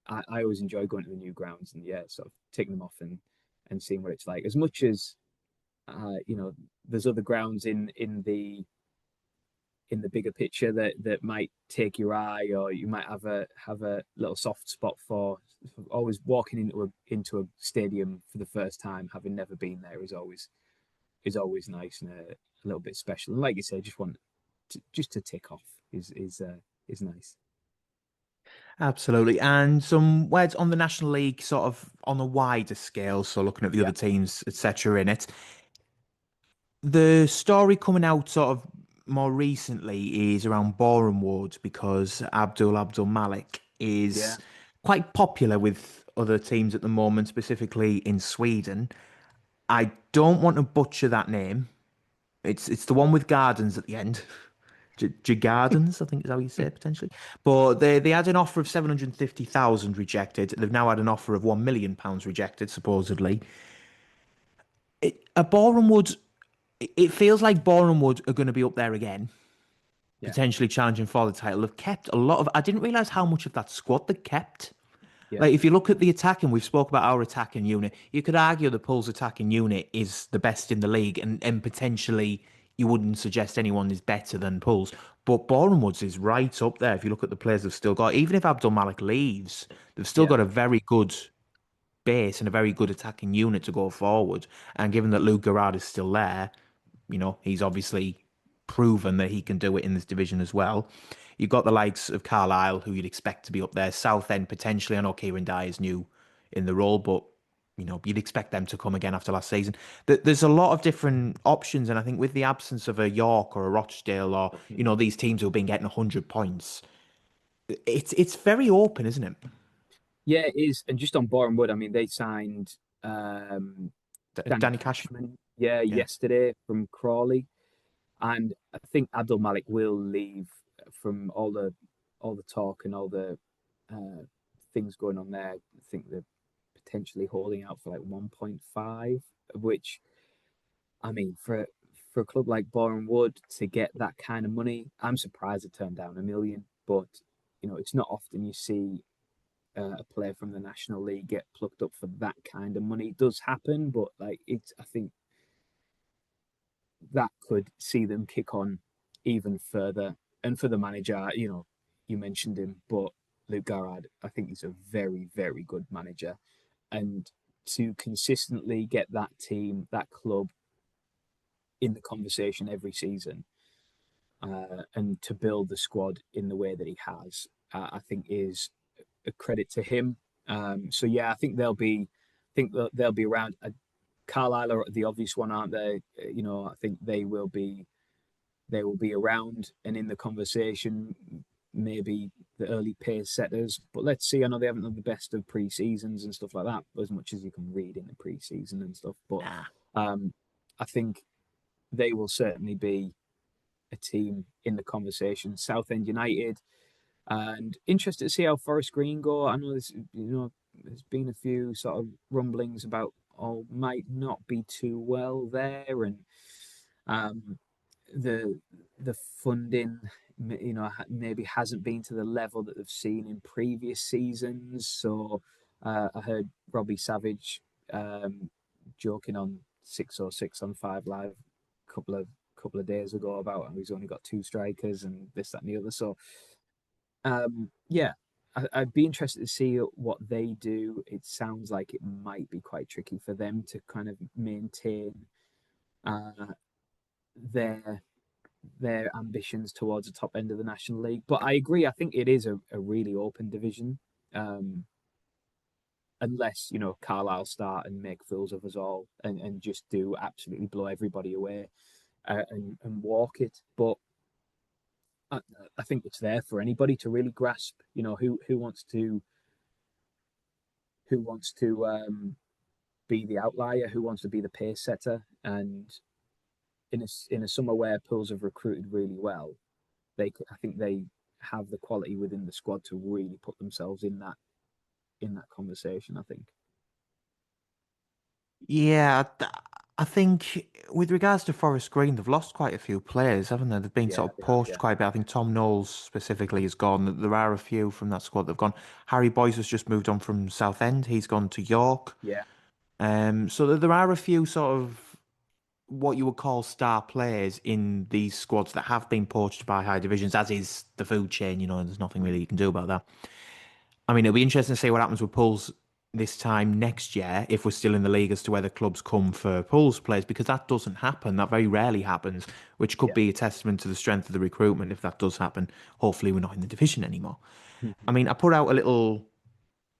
I always enjoy going to the new grounds and yeah, sort of taking them off and seeing what it's like. As much as there's other grounds in the bigger picture that might take your eye, or you might have a little soft spot for. Always walking into a stadium for the first time, having never been there, is always nice and a little bit special. And like you say, just to tick off is nice. Absolutely. And some words on the National League, sort of on a wider scale, so looking at the Yeah, other teams, etc. in it. The story coming out sort of more recently is around Boreham Wood because Abdul Malik yeah, is quite popular with other teams at the moment, specifically in Sweden. I don't want to butcher that name. It's the one with gardens at the end. Gardens, I think is how you say it potentially. But they had an offer of 750,000 rejected. They've now had an offer of £1 million rejected, supposedly. A Boreham Wood, it feels like Boreham Wood are going to be up there again, yeah, potentially challenging for the title. They've kept a lot of. I didn't realize how much of that squad they kept. yeah, Like if you look at the attacking, we've spoke about our attacking unit. You could argue the Pulse attacking unit is the best in the league, and potentially you wouldn't suggest anyone is better than Pulse. But Bournemouth's is right up there. If you look at the players they've still got, even if Abdul Malik leaves, they've still yeah, got a very good base and a very good attacking unit to go forward. And given that Luke Garrard is still there, he's obviously proven that he can do it in this division as well. You've got the likes of Carlisle, who you'd expect to be up there. Southend, potentially. I know Kieran Dyer is new in the role, but you'd expect them to come again after last season. There's a lot of different options, and I think with the absence of a York or a Rochdale or mm. these teams who've been getting 100 points, it's very open, isn't it? Yeah, it is. And just on Boreham Wood, I mean, they signed um, Danny Danny Cash, Cashman, yeah, yeah. yesterday from Crawley. And I think Abdul Malik will leave from all the talk and all the uh, things going on there. I think they're potentially holding out for like 1.5, which I mean for a club like Boreham Wood to get that kind of money, I'm surprised it turned down 1 million. But it's not often you see a player from the National League get plucked up for that kind of money. It does happen, but like it's I think that could see them kick on even further. And for the manager, you mentioned him, but Luke Garrard, I think he's a very, very good manager. And to consistently get that team, that club in the conversation every season, and to build the squad in the way that he has, I think is a credit to him. So yeah, I think they'll be around. Carlisle are the obvious one, aren't they? I think they will be around and in the conversation. Maybe the early pace setters, but let's see. I know they haven't done the best of pre-seasons and stuff like that, as much as you can read in the pre-season and stuff. But Nah. um, I think they will certainly be a team in the conversation. Southend United, and interested to see how Forest Green go. I know there's been a few sort of rumblings about might not be too well there, and um, the the funding maybe hasn't been to the level that they've seen in previous seasons. So I heard Robbie Savage um, joking on 606 on Five Live a couple of days ago about how he's only got two strikers and this, that, and the other. So yeah, I'd be interested to see what they do. It sounds like it might be quite tricky for them to kind of maintain uh, their their ambitions towards the top end of the National League. But I agree. I think it is a really open division. Um, Unless Carlisle start and make fools of us all and just do absolutely blow everybody away and walk it. But I, I think it's there for anybody to really grasp. Who wants to be the outlier, who wants to be the pace setter, and in a summer where Pools have recruited really well, I think they have the quality within the squad to really put themselves in that conversation. I think. Yeah, I think with regards to Forest Green, they've lost quite a few players, haven't they? They've been Yeah, sort of they have. poached Yeah, quite a bit. I think Tom Knowles specifically is gone. There are a few from that squad that have gone. Harry Boyce has just moved on from Southend. He's gone to York. yeah, So there are a few sort of what you would call star players in these squads that have been poached by high divisions, as is the food chain. There's nothing really mm, you can do about that. I mean, it'll be interesting to see what happens with Pools this time next year if we're still in the league as to whether clubs come for Pools players because that doesn't happen. That very rarely happens, which could yeah. be a testament to the strength of the recruitment if that does happen. Hopefully, we're not in the division anymore. I mean, I put out a little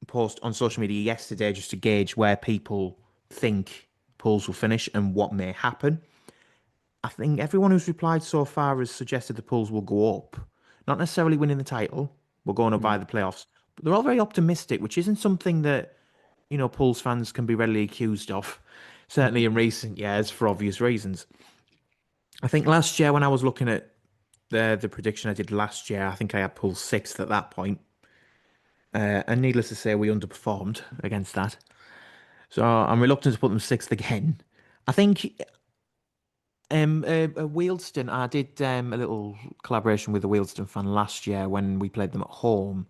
post on social media yesterday just to gauge where people think Pools will finish and what may happen. I think everyone who's replied so far has suggested the Pools will go up. Not necessarily winning the title, we're going up by Mm. the playoffs. But they're all very optimistic, which isn't something that, Pools fans can be readily accused of, certainly in recent years for obvious reasons. I think last year when I was looking at the prediction I did last year, I think I had Pools sixth at that point. And needless to say, we underperformed against that. So I'm reluctant to put them sixth again. I think Wealdstone, I did a little collaboration with a Wealdstone fan last year when we played them at home,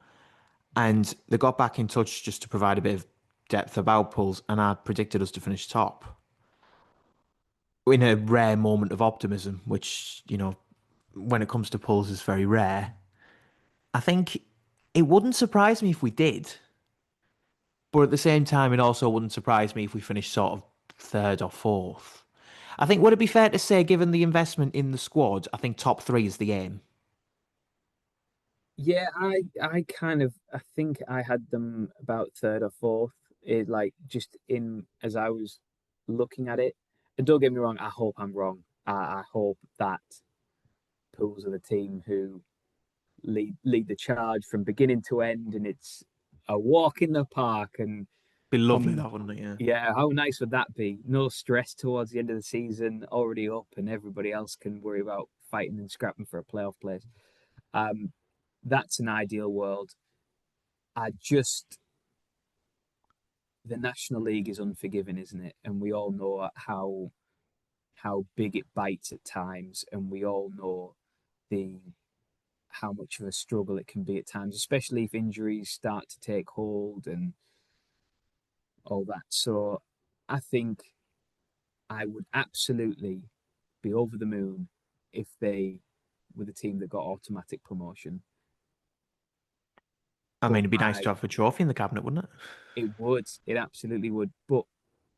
and they got back in touch just to provide a bit of depth about Pools, and I predicted us to finish top in a rare moment of optimism, which, when it comes to Pools is very rare. I think it wouldn't surprise me if we did, but at the same time, it also wouldn't surprise me if we finished sort of third or fourth. I think would it be fair to say, given the investment in the squad, I think top three is the aim. Yeah, I think I had them about third or fourth. It like just in as I was looking at it. And don't get me wrong, I hope I'm wrong. I hope that Pools are the team who lead the charge from beginning to end, and it's a walk in the park. And Be lovely come, that, wouldn't it? Yeah. yeah, how nice would that be? No stress towards the end of the season, already up, and everybody else can worry about fighting and scrapping for a playoff place. Um, that's an ideal world. I just the National League is unforgiving, isn't it? And we all know how big it bites at times, and we all know the how much of a struggle it can be at times, especially if injuries start to take hold and all that. So I think I would absolutely be over the moon if they were the team that got automatic promotion. I mean, But it'd be nice to have a trophy in the cabinet, wouldn't it? it absolutely would. But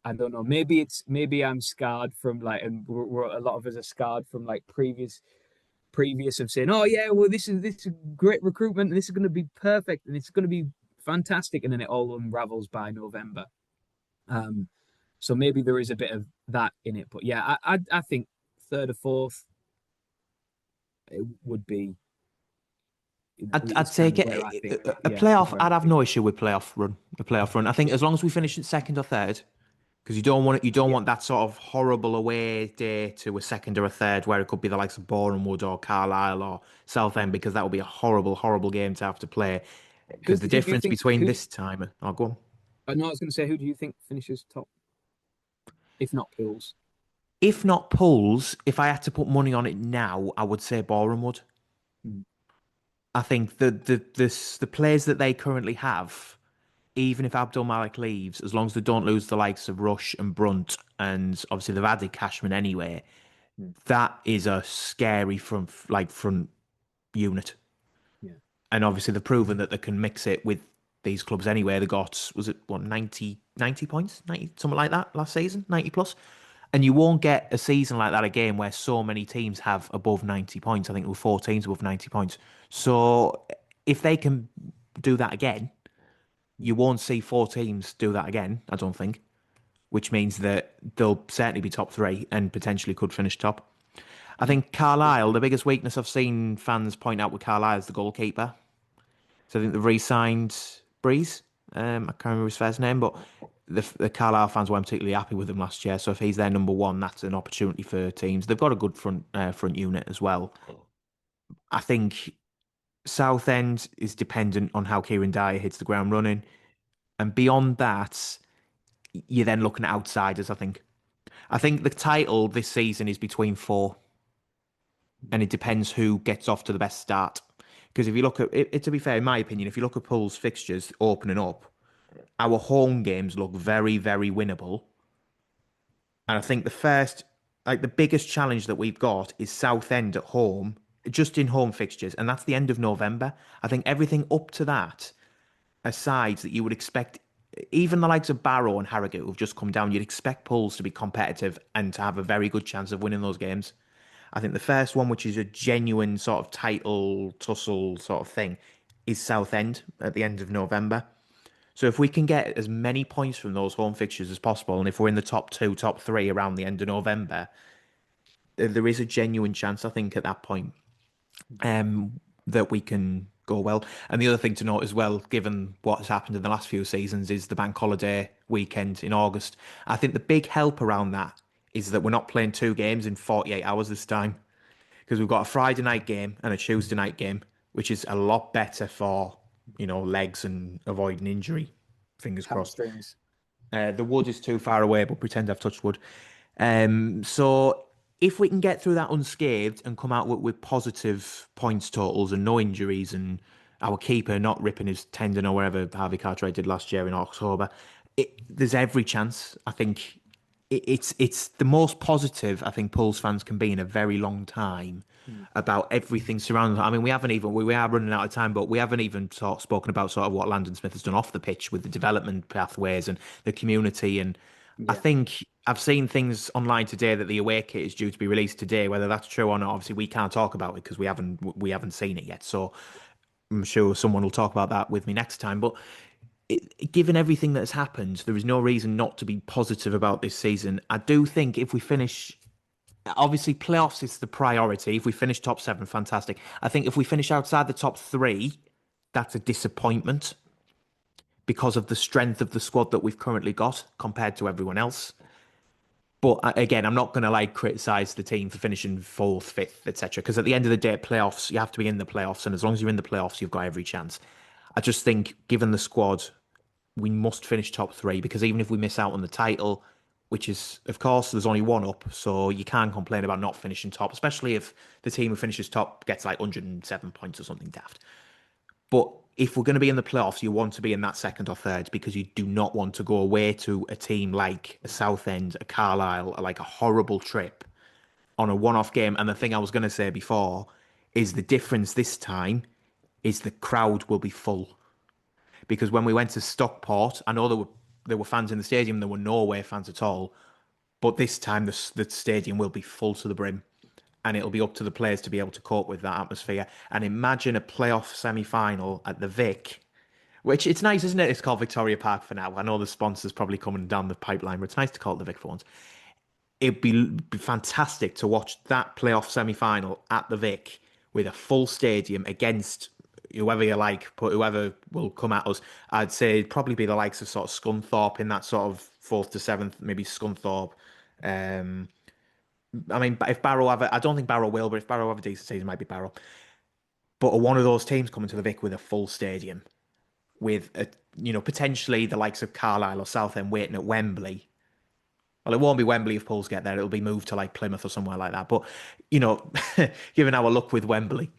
I don't know. Maybe I'm scarred from like, and a lot of us are scarred from like previous of saying, oh yeah, well this is great recruitment, and this is going to be perfect, and it's going to be fantastic, and then it all unravels by November. Um, so maybe there is a bit of that in it, but yeah, I think third or fourth it would be, I'd is kind take of it where I think, a yeah, is playoff. where I'd I'd have be. no issue with playoff run. I think as long as we finish in second or third, because you don't Yeah, want that sort of horrible away day to a second or a third where it could be the likes of Bournemouth or Carlisle or Southend, mm. because that would be a horrible game to have to play. Because the Who do you difference think? between Who? this time, oh, go on. I know I was going to say, who do you think finishes top, if not Pools? If not Pools, if I had to put money on it now, I would say Bournemouth. Mm. I think the players that they currently have. even if Abdul Malik leaves, as long as they don't lose the likes of Rush and Brunt, and obviously they've added Cashman anyway, Mm. that is a scary front unit. Yeah. And obviously they've proven that they can mix it with these clubs anyway. They got, was it what, 90 points, 90 something like that last season, 90 plus. And you won't get a season like that again where so many teams have above 90 points. I think there were 4 teams above 90 points. So if they can do that again, you Mm. won't see 4 teams do that again, I don't think, which means that they'll certainly be top 3 and potentially could finish top. I Mm. think Carlisle, the biggest weakness I've seen fans point out with Carlisle is the goalkeeper. So I think they've re-signed Breeze. I can't remember his first name, but the Carlisle fans weren't particularly happy with him last year. So if he's their number one, that's an opportunity for teams. They've got a good front unit as well. I think Southend is dependent on how Kieran Dyer hits the ground running, and beyond that, you're then looking at outsiders. I think the title this season is between 4, and it depends who gets off to the best start. Because if you look at it, to be fair, in my opinion, if you look at Pool's fixtures opening up, our home games look very, very winnable. And I think the biggest challenge that we've got is Southend at home, just in home fixtures, and that's the end of November. I think everything up to that, aside that you would expect, even the likes of Barrow and Harrogate who've just come down, you'd expect Pools to be competitive and to have a very good chance of winning those games. I think the first one, which is a genuine sort of title tussle sort of thing, is Southend at the end of November. So if we can get as many points from those home fixtures as possible, and if we're in the top 2, top 3 around the end of November, there is a genuine chance, I think, at that point, that we can go well. And the other thing to note as well, given what has happened in the last few seasons, is the bank holiday weekend in August. I think the big help around that is that we're not playing 2 games in 48 hours this time, because we've got a Friday night game and a Tuesday night game, which is a lot better for, legs and avoiding injury. Fingers crossed. Hamstrings. The wood is too far away, but pretend I've touched wood. So if we can get through that unscathed and come out with positive points totals and no injuries, and our keeper not ripping his tendon or whatever Harvey Cartwright did last year in October, there's every chance. I think it's the most positive I think Pulse fans can be in a very long time Mm. about everything surrounding. I mean, we are running out of time, but we haven't even spoken about sort of what Landon Smith has done off the pitch with the development pathways and the community. And I Yeah. think I've seen things online today that the away kit is due to be released today. Whether that's true or not, obviously we can't talk about it because we haven't seen it yet. So I'm sure someone will talk about that with me next time. But given everything that's happened, there is no reason not to be positive about this season. I do think if we finish, obviously playoffs is the priority. If we finish top 7, fantastic. I think if we finish outside the top 3, that's a disappointment because of the strength of the squad that we've currently got compared to everyone else. But again, I'm not going to criticize the team for finishing 4th, 5th, etc. Because at the end of the day, playoffs, you have to be in the playoffs, and as long as you're in the playoffs, you've got every chance. I just think, given the squad, we must finish top 3, because even if we miss out on the title, which is, of course, there's only one up, so you can't complain about not finishing top, especially if the team who finishes top gets 107 points or something daft. But if we're going to be in the playoffs, you want to be in that second or third, because you do not want to go away to a team like a Southend, a Carlisle, like a horrible trip on a one-off game. And the thing I was going to say before is the difference this time is the crowd will be full, because when we went to Stockport, I know there were fans in the stadium. There were no away fans at all, but this time the stadium will be full to the brim, and it'll be up to the players to be able to cope with that atmosphere. And imagine a playoff semi-final at the Vic, which it's nice, isn't it? It's called Victoria Park for now. I know the sponsors probably coming down the pipeline, but it's nice to call it the Vic for once. It'd be fantastic to watch that playoff semi-final at the Vic with a full stadium against whoever you like, but whoever will come at us. I'd say it'd probably be the likes of sort of Scunthorpe in that sort of 4th to 7th, maybe Scunthorpe. Um, I mean, if Barrow have, I don't think Barrow will, but if Barrow have a decent season, it might be Barrow. But one of those teams coming to the Vic with a full stadium, with potentially the likes of Carlisle or Southend waiting at Wembley. Well, it won't be Wembley if Pools get there. It'll be moved to Plymouth or somewhere like that. But, you know, given our luck with Wembley.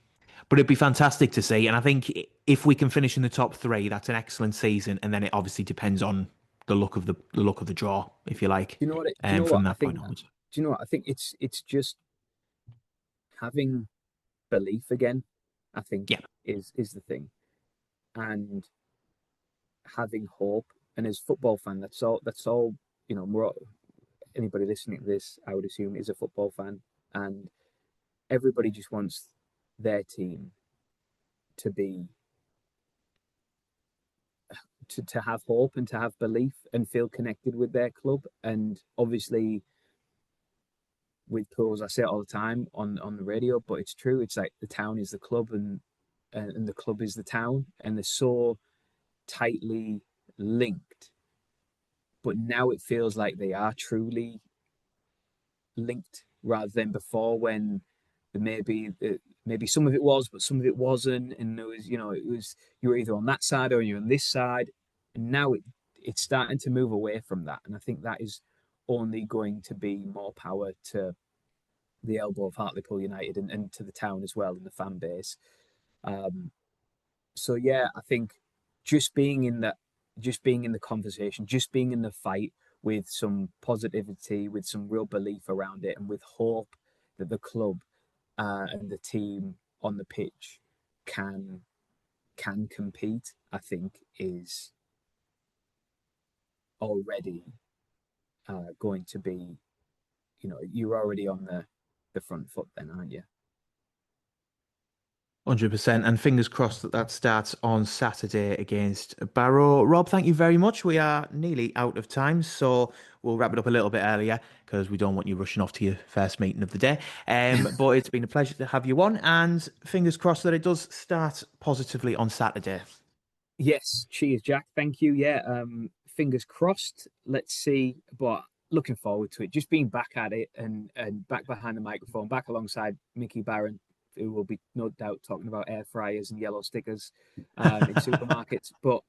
But it'd be fantastic to see. And I think if we can finish in the top three, that's an excellent season. And then it obviously depends on the luck of the draw, if you like, Do you know what? Do you know from what I that point think? onwards. Do you know what I think? It's just having belief again. I think Yeah, is the thing, and having hope. And as football fan, that's all. That's all. You know, more anybody listening to this, I would assume, is a football fan, and everybody just wants their team to be to have hope and to have belief and feel connected with their club. And obviously, with pros, I say it all the time on the radio, but it's true. It's like the town is the club, and the club is the town, and they're so tightly linked. But now it feels like they are truly linked rather than before when maybe some of it was, but some of it wasn't, and there was it was you were either on that side or you're on this side, and now it's starting to move away from that, and I think that is only going to be more power to the elbow of Hartlepool United and to the town as well and the fan base. Um, so yeah, I think just being in that, just being in the conversation, just being in the fight with some positivity, with some real belief around it, and with hope that the club and the team on the pitch can can compete, I think is already going to be, you're already on the front foot then, aren't you? 100%. And fingers crossed that that starts on Saturday against Barrow. Rob, thank you very much. We are nearly out of time, so we'll wrap it up a little bit earlier because we don't want you rushing off to your first meeting of the day. But it's been a pleasure to have you on, and fingers crossed that it does start positively on Saturday. Yes, cheers, Jack. Thank you. Yeah, fingers crossed. Let's see, but looking forward to it. Just being back at it and back behind the microphone, back alongside Mickey Barron, who will be no doubt talking about air fryers and yellow stickers in supermarkets. But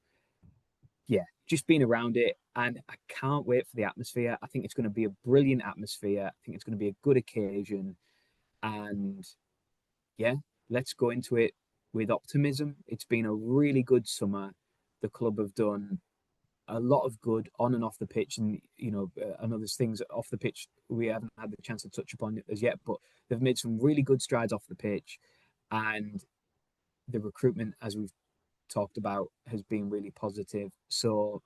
yeah, just being around it, and I can't wait for the atmosphere. I think it's going to be a brilliant atmosphere. I think it's going to be a good occasion, and yeah, let's go into it with optimism. It's been a really good summer. The club have done a lot of good on and off the pitch, and I know there's things off the pitch we haven't had the chance to touch upon as yet, but they've made some really good strides off the pitch, and the recruitment, as we've talked about, has been really positive. So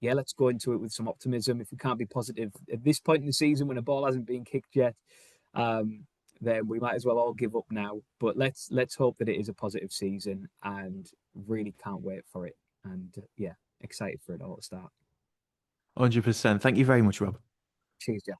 yeah, let's go into it with some optimism. If we can't be positive at this point in the season when a ball hasn't been kicked yet, um, then we might as well all give up now. But let's hope that it is a positive season, and really can't wait for it. And yeah, excited for it all to start. 100%. Thank you very much, Rob. Cheers, Jack.